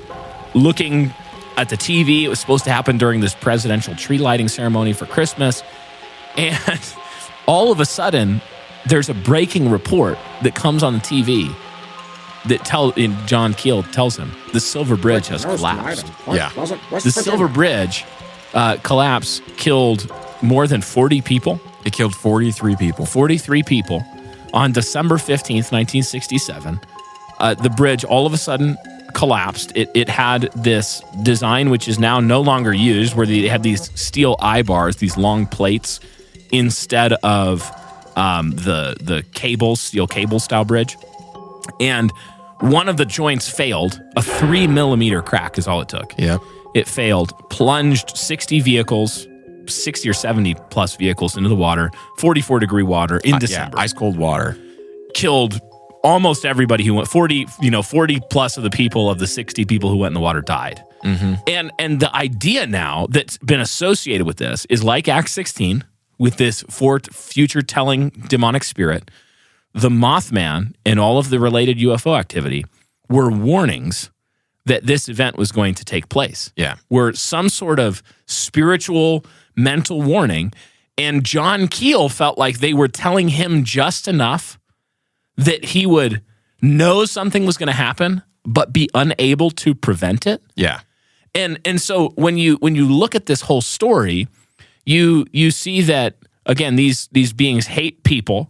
looking at the TV. It was supposed to happen during this presidential tree lighting ceremony for Christmas. And all of a sudden, there's a breaking report that comes on the TV that John Keel tells him the Silver Bridge has collapsed. Yeah. The Silver Bridge collapse killed more than 40 people. It killed 43 people. 43 people on December 15th, 1967. The bridge all of a sudden collapsed. It had this design which is now no longer used, where they had these steel eye bars, these long plates, instead of the steel cable style bridge. And one of the joints failed. A 3 millimeter crack is all it took. Yeah. It failed, plunged 60 vehicles, 60 or 70 plus vehicles into the water, 44 degree water in December. Ice cold water. Killed almost everybody who went, 40 plus of the people of the 60 people who went in the water died. Mm-hmm. And the idea now that's been associated with this is like Acts 16 with this future telling demonic spirit. The Mothman and all of the related UFO activity were warnings that this event was going to take place. Yeah. Were some sort of spiritual, mental warning. And John Keel felt like they were telling him just enough that he would know something was going to happen, but be unable to prevent it. Yeah. And so when you look at this whole story, you see that, again, these beings hate people,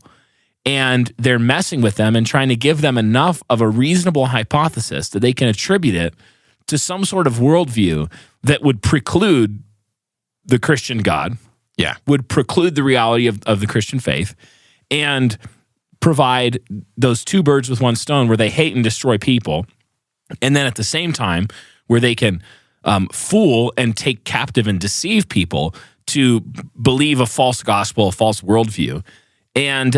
and they're messing with them and trying to give them enough of a reasonable hypothesis that they can attribute it to some sort of worldview that would preclude the Christian God, would preclude the reality of the Christian faith, and provide those two birds with one stone where they hate and destroy people, and then at the same time where they can fool and take captive and deceive people to believe a false gospel, a false worldview. And,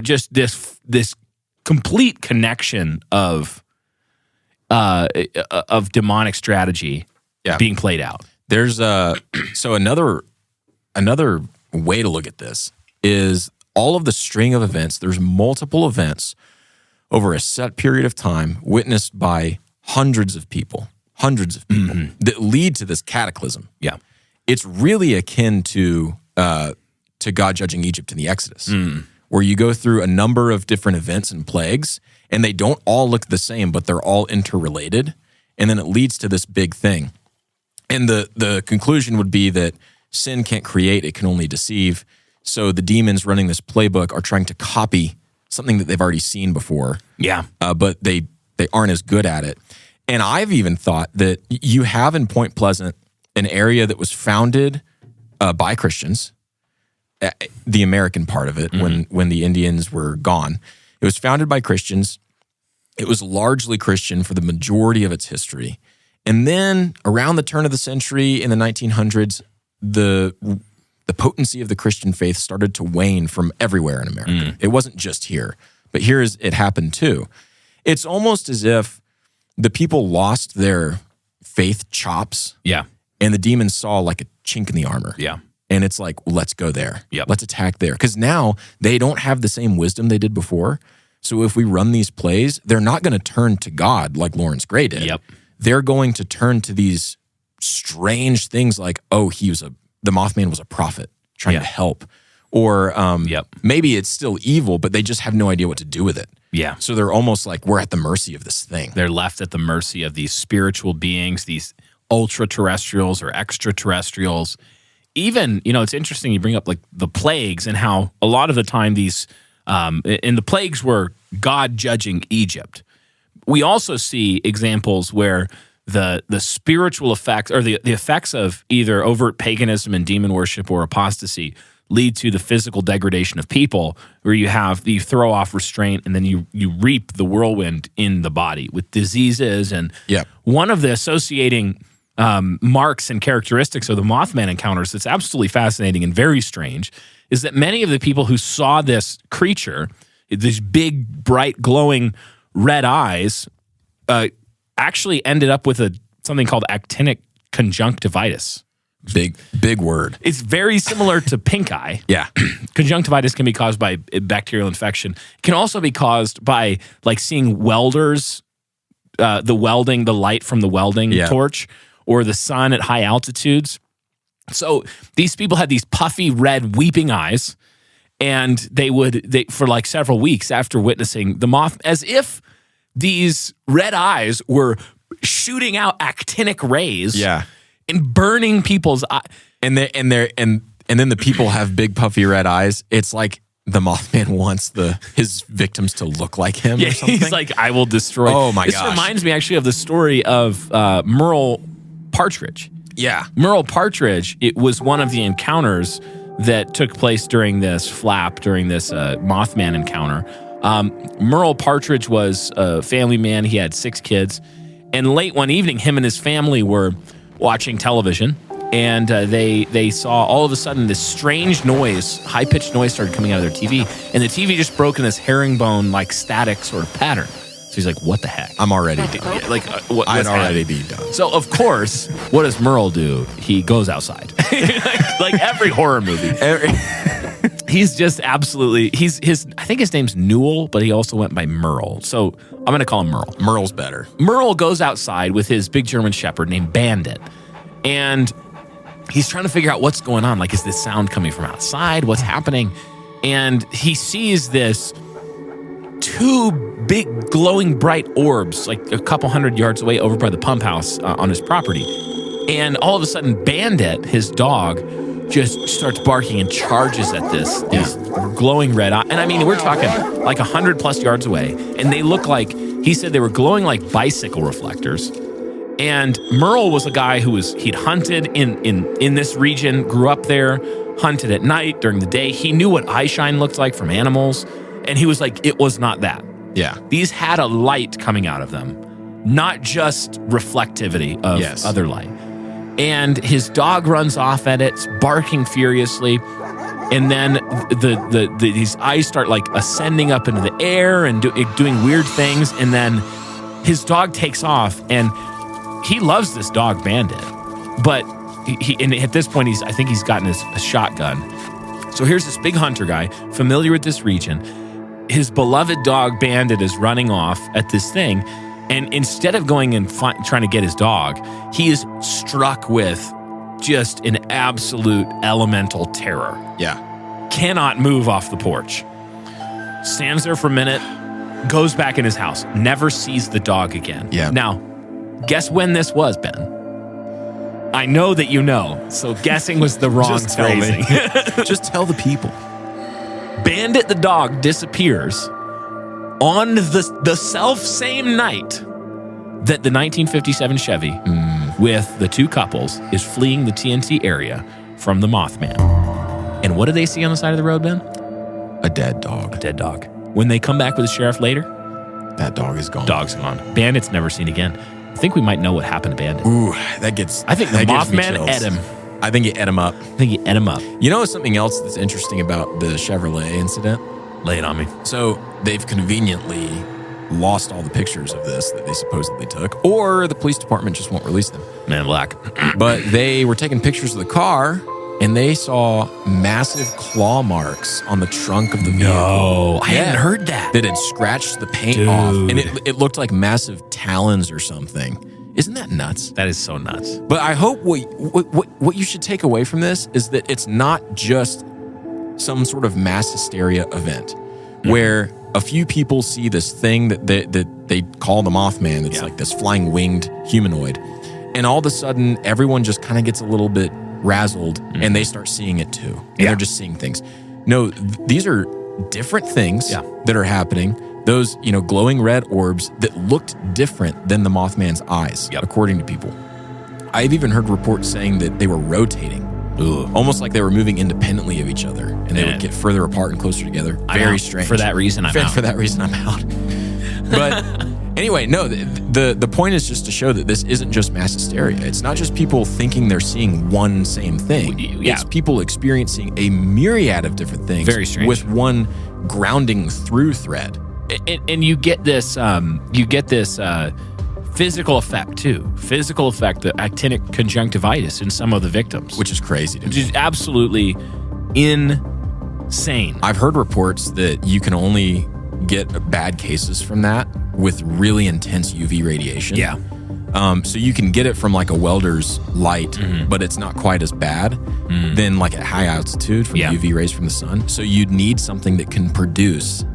just this complete connection of demonic strategy being played out. There's so another way to look at this is all of the string of events. There's multiple events over a set period of time witnessed by hundreds of people that lead to this cataclysm. Yeah. It's really akin to God judging Egypt in the Exodus, where you go through a number of different events and plagues, and they don't all look the same, but they're all interrelated, and then it leads to this big thing. And the conclusion would be that sin can't create, it can only deceive. So the demons running this playbook are trying to copy something that they've already seen before. Yeah. But they aren't as good at it. And I've even thought that you have in Point Pleasant an area that was founded by Christians, the American part of it, when the Indians were gone. It was founded by Christians. It was largely Christian for the majority of its history. And then around the turn of the century in the 1900s, the potency of the Christian faith started to wane from everywhere in America. It wasn't just here, but it happened too. It's almost as if the people lost their faith chops. Yeah. And the demons saw like a chink in the armor. Yeah. And it's like, well, let's go there. Yep. Let's attack there. Because now they don't have the same wisdom they did before. So if we run these plays, they're not going to turn to God like Lawrence Gray did. Yep. They're going to turn to these strange things like, oh, the Mothman was a prophet trying to help. Or maybe it's still evil, but they just have no idea what to do with it. Yeah. So they're almost like, we're at the mercy of this thing. They're left at the mercy of these spiritual beings, these ultra-terrestrials or extraterrestrials. Even, it's interesting you bring up like the plagues and how a lot of the time these, and the plagues were God judging Egypt. We also see examples where the spiritual effects or the effects of either overt paganism and demon worship or apostasy lead to the physical degradation of people, where you throw off restraint and then you reap the whirlwind in the body with diseases. And one of the associating marks and characteristics of the Mothman encounters that's absolutely fascinating and very strange is that many of the people who saw this creature, these big, bright, glowing red eyes, actually ended up with something called actinic conjunctivitis. Big word. It's very similar to pink eye. Yeah. Conjunctivitis can be caused by bacterial infection. It can also be caused by like seeing welders, the light from the welding torch, or the sun at high altitudes. So these people had these puffy red weeping eyes, and they for like several weeks after witnessing the moth, as if these red eyes were shooting out actinic rays. Yeah. And burning people's eyes. And then the people have big puffy red eyes. It's like the Mothman wants his victims to look like him or something. He's like, I will destroy. Oh my gosh. This reminds me actually of the story of Merle Partridge. Yeah. Merle Partridge, it was one of the encounters that took place during this Mothman encounter. Merle Partridge was a family man. He had 6 kids. And late one evening, him and his family were watching television, and they saw all of a sudden this strange noise, high-pitched noise started coming out of their TV, and the TV just broke in this herringbone, like static sort of pattern. So he's like, what the heck? I'm already done. I'd already be done. So, of course, what does Merle do? He goes outside. like every horror movie. He's just absolutely, I think his name's Newell, but he also went by Merle. So I'm going to call him Merle. Merle's better. Merle goes outside with his big German shepherd named Bandit. And he's trying to figure out what's going on. Like, is this sound coming from outside? What's happening? And he sees this two big glowing bright orbs, like a couple hundred yards away over by the pump house on his property. And all of a sudden, Bandit, his dog, just starts barking and charges at these glowing red eyes. And I mean, we're talking like 100+ yards away. And they look like, he said they were glowing like bicycle reflectors. And Merle was a guy he'd hunted in this region, grew up there, hunted at night, during the day. He knew what eye shine looked like from animals. And he was like, it was not that. Yeah. These had a light coming out of them, not just reflectivity of other light. And his dog runs off at it, barking furiously. And then these eyes start like ascending up into the air and doing weird things. And then his dog takes off, and he loves this dog, Bandit. But and at this point, I think he's gotten a shotgun. So here's this big hunter guy, familiar with this region. His beloved dog, Bandit, is running off at this thing. And instead of going and trying to get his dog, he is struck with just an absolute elemental terror. Yeah. Cannot move off the porch. Stands there for a minute, goes back in his house, never sees the dog again. Yeah. Now, guess when this was, Ben? I know that you know, so guessing was the wrong Just tell me. phrasing. Just tell the people. Bandit the dog disappears on the self-same night that the 1957 Chevy with the two couples is fleeing the TNT area from the Mothman. And what do they see on the side of the road, Ben? A dead dog. A dead dog. When they come back with the sheriff later, that dog is gone. dog's gone. Bandit's never seen again. I think we might know what happened to Bandit. Ooh, that gets. I think the that gives me Mothman chills. ate him. I think he ate him up. I think he ate him up. You know something else that's interesting about the Chevrolet incident? Lay it on me. So they've conveniently lost all the pictures of this that they supposedly took, or the police department just won't release them. Man in Black. But they were taking pictures of the car, and they saw massive claw marks on the trunk of the vehicle. No, I hadn't heard that. That had scratched the paint Dude. off, and it looked like massive talons or something. Isn't that nuts? That is so nuts. But I hope what you should take away from this is that it's not just some sort of mass hysteria event where a few people see this thing that they call the Mothman. It's like this flying winged humanoid. And all of a sudden, everyone just kind of gets a little bit razzled and they start seeing it too. And they're just seeing things. No, these are different things that are happening. Those, glowing red orbs that looked different than the Mothman's eyes, according to people. I've even heard reports saying that they were rotating, almost like they were moving independently of each other, and they would get further apart and closer together. Very strange. For that reason, I'm out. For that reason, I'm out. But anyway, no, the point is just to show that this isn't just mass hysteria. It's not just people thinking they're seeing one same thing. It's people experiencing a myriad of different things. Very strange. With one grounding through thread. And you get this physical effect too. Physical effect, the actinic conjunctivitis in some of the victims, which is crazy to me. Which is absolutely insane. I've heard reports that you can only get bad cases from that with really intense UV radiation. Yeah. So you can get it from like a welder's light, but it's not quite as bad than like at high altitude from UV rays from the sun. So you'd need something that can produce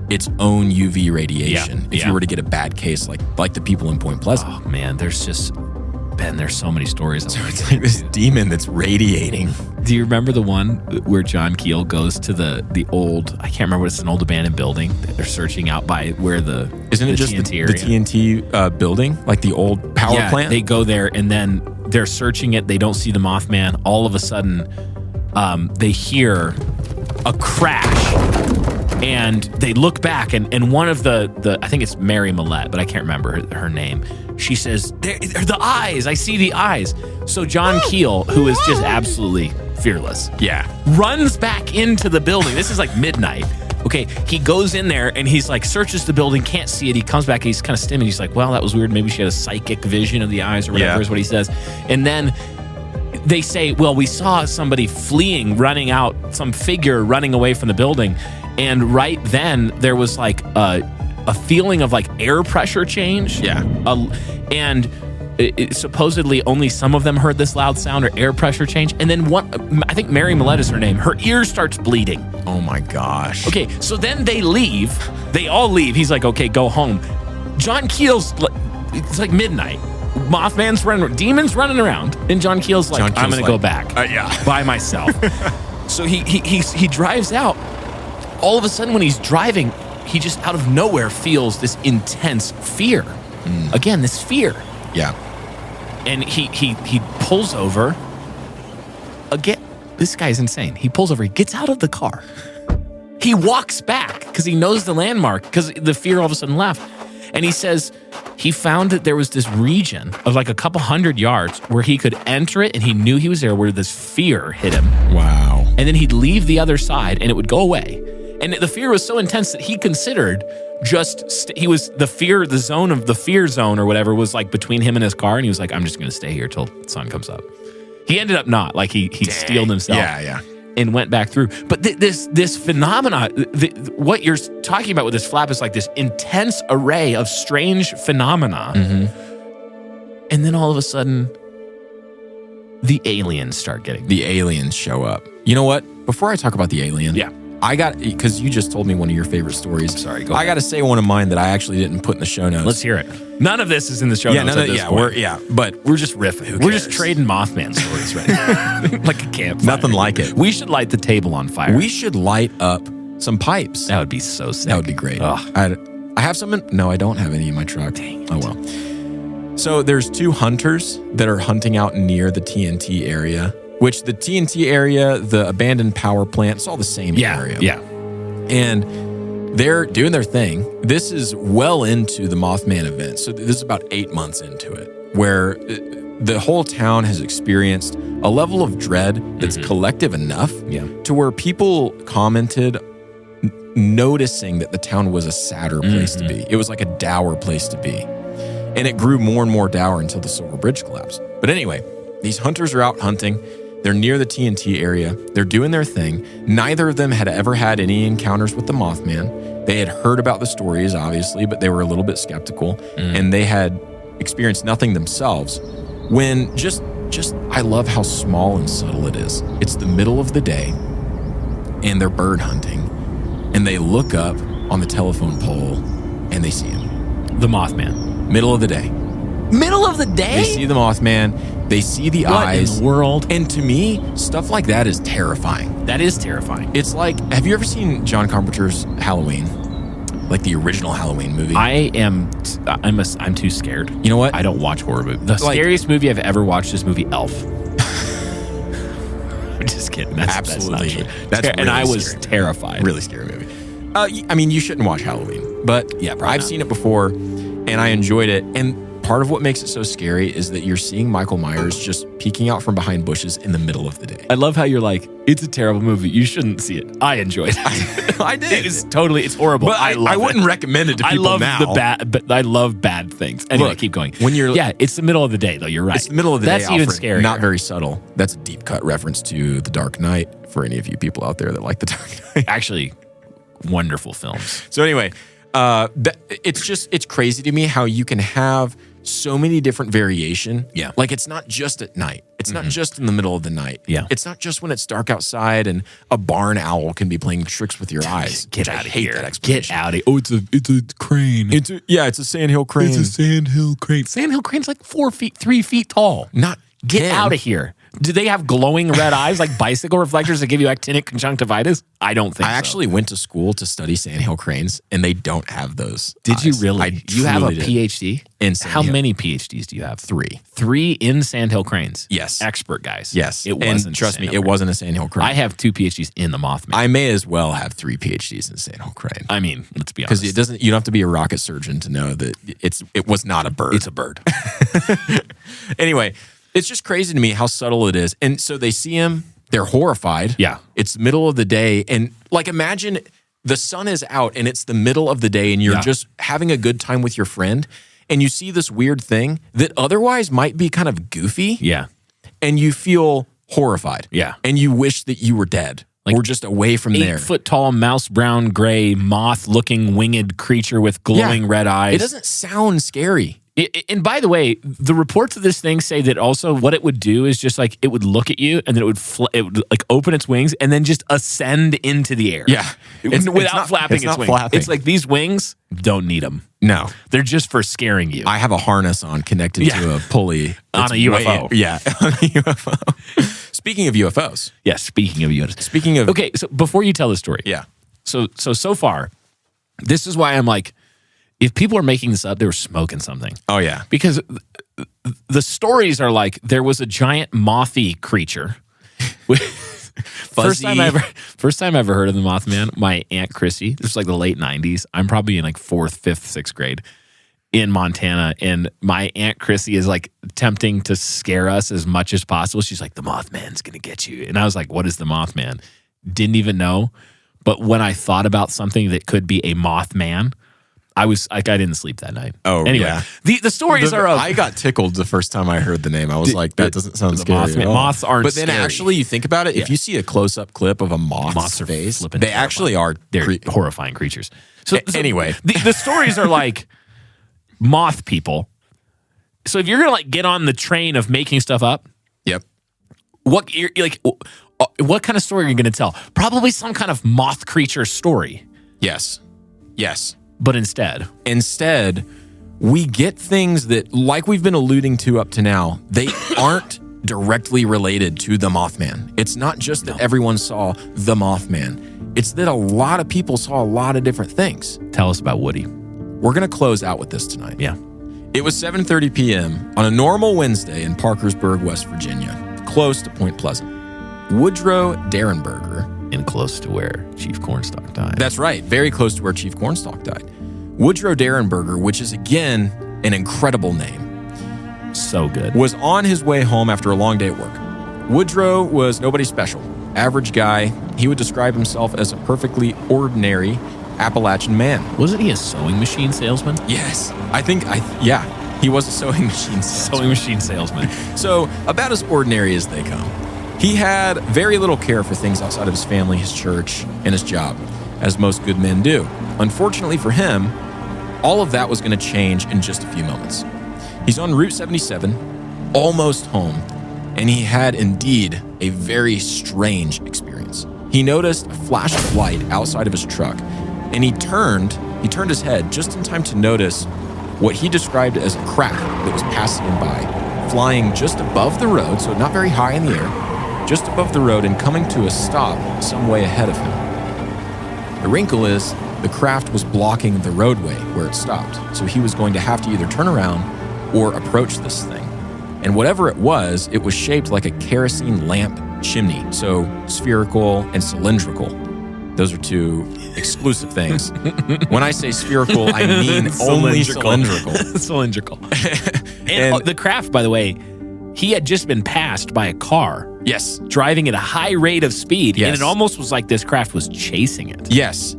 its own UV radiation if you were to get a bad case like the people in Point Pleasant. Oh man, there's so many stories. So it's like this demon that's radiating. Do you remember the one where John Keel goes to the old, I can't remember, it's an old abandoned building that they're searching out by where Isn't it just TNT the TNT building, like the old power plant? They go there and then they're searching it. They don't see the Mothman. All of a sudden, they hear a crash. And they look back, and one of the I think it's Mary Millette, but I can't remember her name. She says, they're the eyes. I see the eyes. So John Keel, who is just absolutely fearless, runs back into the building. This is like midnight. Okay, he goes in there, and he's like, searches the building, can't see it. He comes back, he's kind of stimming. He's like, well, that was weird. Maybe she had a psychic vision of the eyes or whatever is what he says. And then they say, well, we saw somebody fleeing, running out, some figure running away from the building. And right then, there was like a feeling of like air pressure change. Yeah. And supposedly only some of them heard this loud sound or air pressure change. And then I think Mary Millette is her name. Her ear starts bleeding. Oh my gosh. Okay, so then they leave. They all leave. He's like, okay, go home. John Keel's, it's like midnight. Mothman's running, demons running around. And John Keel's like, I'm going to go back by myself. So he drives out. All of a sudden when he's driving, he just out of nowhere feels this intense fear. Again, this fear. Yeah. And he pulls over. Again, this guy's insane. He pulls over. He gets out of the car. He walks back because he knows the landmark because the fear all of a sudden left. And he says he found that there was this region of like a couple hundred yards where he could enter it and he knew he was there where this fear hit him. Wow. And then he'd leave the other side and it would go away. And the fear was so intense that he considered he was the fear zone or whatever was like between him and his car. And he was like, I'm just going to stay here till the sun comes up. He ended up not. Like he steeled himself. Yeah. And went back through. But this phenomena, what you're talking about with this flap is like this intense array of strange phenomena. Mm-hmm. And then all of a sudden, the aliens start getting. The aliens show up. You know what? Before I talk about the alien, because you just told me one of your favorite stories. I'm sorry, I got to say one of mine that I actually didn't put in the show notes. Let's hear it. None of this is in the show notes at this point. But we're just riffing. We're just trading Mothman stories right now. Like a campfire. Nothing like it. We should light the table on fire. We should light up some pipes. That would be so sick. That would be great. I have some. No, I don't have any in my truck. Dang it. Oh, well. So there's 2 hunters that are hunting out near the TNT area, which the TNT area, the abandoned power plant, it's all the same area. Yeah. And they're doing their thing. This is well into the Mothman event. So this is about 8 months into it, where the whole town has experienced a level of dread that's collective enough to where people commented noticing that the town was a sadder place to be. It was like a dour place to be. And it grew more and more dour until the Silver Bridge collapsed. But anyway, these hunters are out hunting. They're near the TNT area. They're doing their thing. Neither of them had ever had any encounters with the Mothman. They had heard about the stories, obviously, but they were a little bit skeptical. And they had experienced nothing themselves. When I love how small and subtle it is. It's the middle of the day, and they're bird hunting. And they look up on the telephone pole, and they see him. The Mothman. Middle of the day. Middle of the day? They see the Mothman. They see the eyes. What in the world? And to me, stuff like that is terrifying. That is terrifying. It's like, have you ever seen John Carpenter's Halloween? Like the original Halloween movie? I'm too scared. You know what? I don't watch horror movies. The scariest movie I've ever watched is movie Elf. I'm just kidding. Absolutely. That's not true. That's really and I was scary. terrified. Really scary movie. I mean, you shouldn't watch Halloween, but yeah, I've seen it before, and I enjoyed it. And part of what makes it so scary is that you're seeing Michael Myers just peeking out from behind bushes in the middle of the day. I love how you're like, it's a terrible movie. You shouldn't see it. I enjoyed it. I did. It's horrible. But I wouldn't recommend it to people now. I love bad things. Anyway, keep going. It's the middle of the day, though. You're right. It's the middle of the day. That's even scarier. Not very subtle. That's a deep cut reference to The Dark Knight for any of you people out there that like The Dark Knight. Actually, wonderful films. So anyway, it's crazy to me how you can have so many different variation. Yeah. Like it's not just at night. It's not just in the middle of the night. Yeah. It's not just when it's dark outside and a barn owl can be playing tricks with your eyes. Get out of here. That explanation. Get out of here. Oh, it's a crane. It's a sandhill crane. It's a sandhill crane. Sandhill crane's like 3 feet tall. Get out of here. Do they have glowing red eyes like bicycle reflectors that give you actinic conjunctivitis? I don't think so. I actually went to school to study sandhill cranes, and they don't have those. Did you really? You have a truly did. PhD? In How sandhill. many PhDs do you have? 3. 3 in sandhill cranes? Yes. Expert guys. Yes. It wasn't. And trust me, it wasn't a sandhill crane. I have 2 PhDs in the Mothman. I may as well have 3 PhDs in sandhill crane. I mean, let's be honest. Because you don't have to be a rocket surgeon to know that it was not a bird. It's a bird. Anyway, it's just crazy to me how subtle it is. And so they see him, they're horrified. Yeah. It's the middle of the day. And like imagine the sun is out and it's the middle of the day and you're just having a good time with your friend and you see this weird thing that otherwise might be kind of goofy. Yeah. And you feel horrified. Yeah. And you wish that you were dead. Or just away from there. 8 foot tall, mouse brown, gray, moth looking winged creature with glowing red eyes. It doesn't sound scary. And by the way, the reports of this thing say that also what it would do is just like it would look at you and then it would like open its wings and then just ascend into the air. Yeah. Without flapping its wings. Flapping. It's like these wings, don't need them. No. They're just for scaring you. I have a harness on connected to a pulley. On a UFO. On a UFO. Speaking of UFOs. Yeah, speaking of UFOs. Speaking of... Okay, so before you tell the story. Yeah. So far, this is why I'm like, if people are making this up, they were smoking something. Oh, yeah. Because the stories are like, there was a giant mothy creature. First time I ever heard of the Mothman, my Aunt Chrissy, this was like the late 90s. I'm probably in like 4th, 5th, 6th grade in Montana. And my Aunt Chrissy is like attempting to scare us as much as possible. She's like, the Mothman's going to get you. And I was like, what is the Mothman? Didn't even know. But when I thought about something that could be a Mothman, I was like, I didn't sleep that night. Oh, anyway, yeah. The stories are of... I got tickled the first time I heard the name. I was like, that doesn't sound scary at all. Moths aren't But then scary. actually, you think about it, if you see a close-up clip of a moth's are face, flipping they terrifying. actually are... They're horrifying creatures. So anyway. The stories are like moth people. So if you're going to like get on the train of making stuff up, Yep. what kind of story are you going to tell? Probably some kind of moth creature story. Yes. Yes. But instead, we get things that, like we've been alluding to up to now, they aren't directly related to the Mothman. It's not just that everyone saw the Mothman. It's that a lot of people saw a lot of different things. Tell us about Woody. We're going to close out with this tonight. Yeah. It was 7:30 p.m. on a normal Wednesday in Parkersburg, West Virginia, close to Point Pleasant. Woodrow Darenberger, And close to where Chief Cornstalk died. that's right, very close to where Chief Cornstalk died. Woodrow Darenberger, which is again an incredible name, So good. was on his way home after a long day at work. Woodrow was nobody special, average guy. He would describe himself as a perfectly ordinary Appalachian man. Wasn't he a sewing machine salesman? Yes, he was a sewing machine salesman. Sewing machine salesman. So, about as ordinary as they come. He had very little care for things outside of his family, his church, and his job, as most good men do. Unfortunately for him, all of that was going to change in just a few moments. He's on Route 77, almost home, and he had indeed a very strange experience. He noticed a flash of light outside of his truck, and he turned his head just in time to notice what he described as a craft that was passing him by, flying just above the road, so not very high in the air, just above the road and coming to a stop some way ahead of him. The wrinkle is, the craft was blocking the roadway where it stopped, so he was going to have to either turn around or approach this thing. And whatever it was shaped like a kerosene lamp chimney, so spherical and cylindrical. Those are two exclusive things. When I say spherical, I mean only cylindrical. Cylindrical. And the craft, by the way, he had just been passed by a car. Yes. Driving at a high rate of speed. Yes. And it almost was like this craft was chasing it. Yes.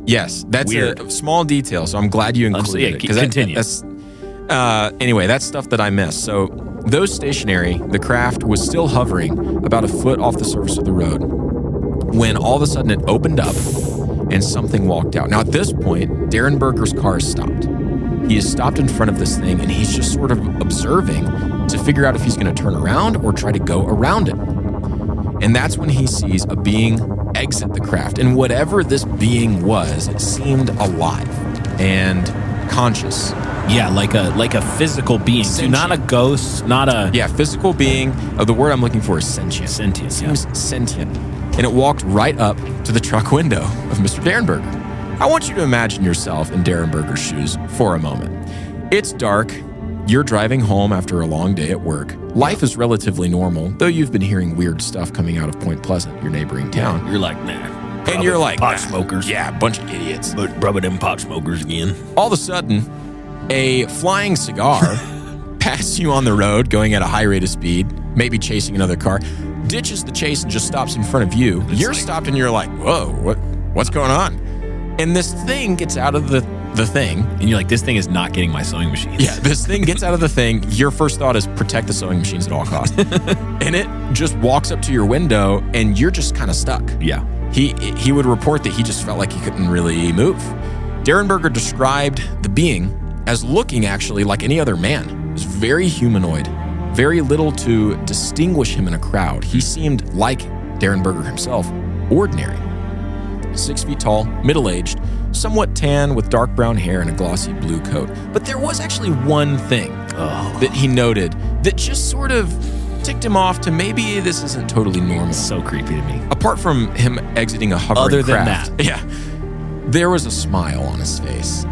That's Weird. a small detail, so I'm glad you included it. Continue. Anyway, that's stuff that I missed. So, though stationary, the craft was still hovering about a foot off the surface of the road when all of a sudden it opened up and something walked out. Now, at this point, Darenberger's car is stopped. He is stopped in front of this thing, and he's just sort of observing to figure out if he's going to turn around or try to go around it. And that's when he sees a being exit the craft. And whatever this being was, it seemed alive and conscious. Yeah, like a physical being. So not a ghost, not a... Yeah, physical being. The word I'm looking for is sentient. Sentient, Seems sentient. And it walked right up to the truck window of Mr. Darenberger. I want you to imagine yourself in Darenberger's shoes for a moment. It's dark. You're driving home after a long day at work. Life is relatively normal, though you've been hearing weird stuff coming out of Point Pleasant, your neighboring town. You're like, nah. And you're like, pot smokers. Yeah, a bunch of idiots. But probably them pot smokers again. All of a sudden, a flying cigar passes you on the road going at a high rate of speed, maybe chasing another car, ditches the chase and just stops in front of you. You're stopped and you're like, whoa, what's going on? And this thing gets out of the thing. And you're like, this thing is not getting my sewing machines. Yeah, this thing gets out of the thing. Your first thought is protect the sewing machines at all costs. And it just walks up to your window and you're just kind of stuck. Yeah. He would report that he just felt like he couldn't really move. Darenberger described the being as looking actually like any other man. very humanoid, very little to distinguish him in a crowd. He seemed like Darenberger himself, ordinary. 6 feet tall, middle-aged, somewhat tan with dark brown hair and a glossy blue coat. But there was actually one thing that he noted that just sort of ticked him off to maybe this isn't totally normal. So creepy to me. Apart from him exiting a hovering Other than craft. that. Yeah. There was a smile on his face.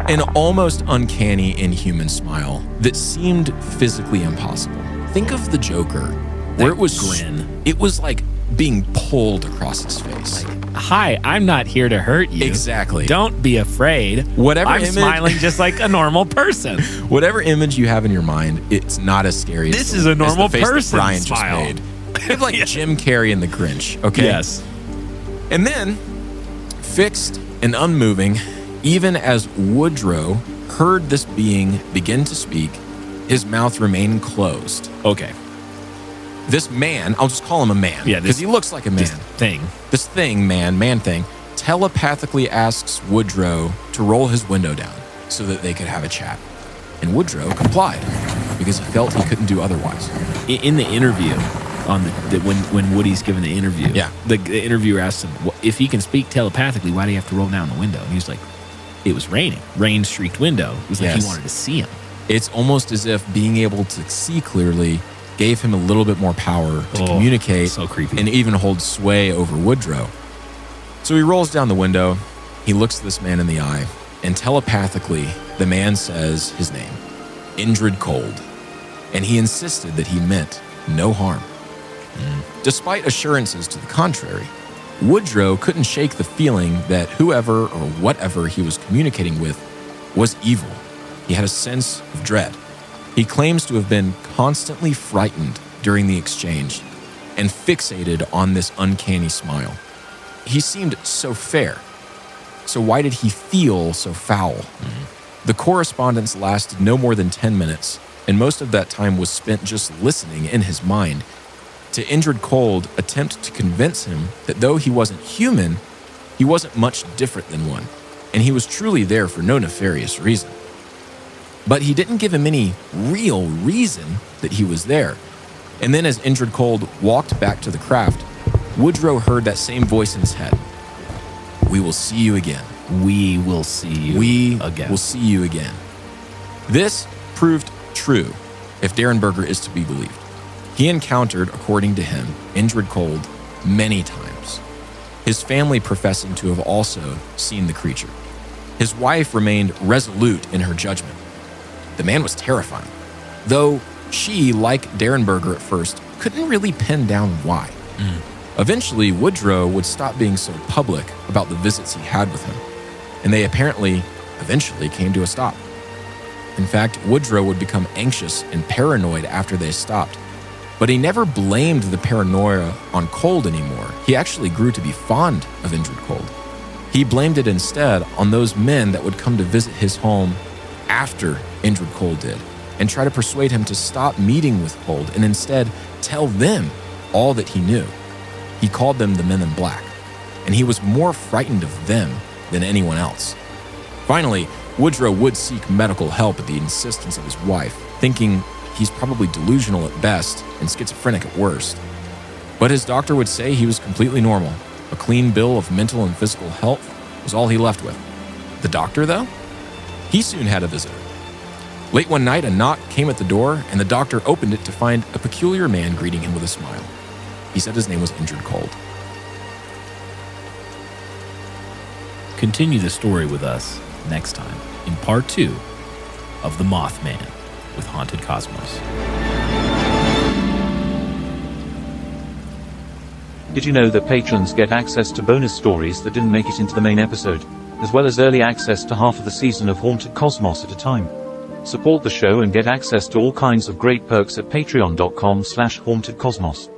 An almost uncanny, inhuman smile that seemed physically impossible. Think of the Joker, where it was grin. It was like being pulled across his face. Hi, I'm not here to hurt you. Exactly. Don't be afraid. Whatever I'm image- smiling just like a normal person. Whatever image you have in your mind, it's not as scary. This as is a as the normal face that person Brian smile. just made. It's like Jim Carrey in The Grinch. Okay. Yes. And then, fixed and unmoving, even as Woodrow heard this being begin to speak, his mouth remained closed. Okay. This man, I'll just call him a man, Yeah, because he looks like a man. This thing. Man thing, telepathically asks Woodrow to roll his window down so that they could have a chat. And Woodrow complied because he felt he couldn't do otherwise. In the interview, on when Woody's giving the interview, Yeah. the interviewer asked him, well, if he can speak telepathically, why do you have to roll down the window? And he was like, it was raining. Rain-streaked window. It was like Yes. he wanted to see him. It's almost as if being able to see clearly gave him a little bit more power to communicate so creepy. and even hold sway over Woodrow. So he rolls down the window, he looks this man in the eye, and telepathically, the man says his name, Indrid Cold. And he insisted that he meant no harm. Despite assurances to the contrary, Woodrow couldn't shake the feeling that whoever or whatever he was communicating with was evil. He had a sense of dread. He claims to have been constantly frightened during the exchange and fixated on this uncanny smile. He seemed so fair. So why did he feel so foul? The correspondence lasted no more than 10 minutes, and most of that time was spent just listening in his mind to Indrid Cold attempt to convince him that though he wasn't human, he wasn't much different than one, and he was truly there for no nefarious reason. But he didn't give him any real reason that he was there. And then as Indrid Cold walked back to the craft, Woodrow heard that same voice in his head. We will see you again. We will see you We again. will see you again. This proved true, if Darenberger is to be believed. He encountered, according to him, Indrid Cold many times, his family professing to have also seen the creature. His wife remained resolute in her judgment. The man was terrifying, though she, like Darenberger at first, couldn't really pin down why. Eventually, Woodrow would stop being so public about the visits he had with him, and they apparently eventually came to a stop. In fact, Woodrow would become anxious and paranoid after they stopped, but he never blamed the paranoia on Cold anymore. He actually grew to be fond of Indrid Cold. He blamed it instead on those men that would come to visit his home after Indrid Cold did, and try to persuade him to stop meeting with Cold and instead tell them all that he knew. He called them the Men in Black, and he was more frightened of them than anyone else. Finally, Woodrow would seek medical help at the insistence of his wife, thinking he's probably delusional at best and schizophrenic at worst. But his doctor would say he was completely normal. A clean bill of mental and physical health was all he left with. The doctor, though? He soon had a visitor. Late one night, a knock came at the door, and the doctor opened it to find a peculiar man greeting him with a smile. He said his name was Indrid Cold. Continue the story with us next time in part 2 of The Mothman with Haunted Cosmos. Did you know that patrons get access to bonus stories that didn't make it into the main episode, as well as early access to half of the season of Haunted Cosmos at a time? Support the show and get access to all kinds of great perks at patreon.com/hauntedcosmos.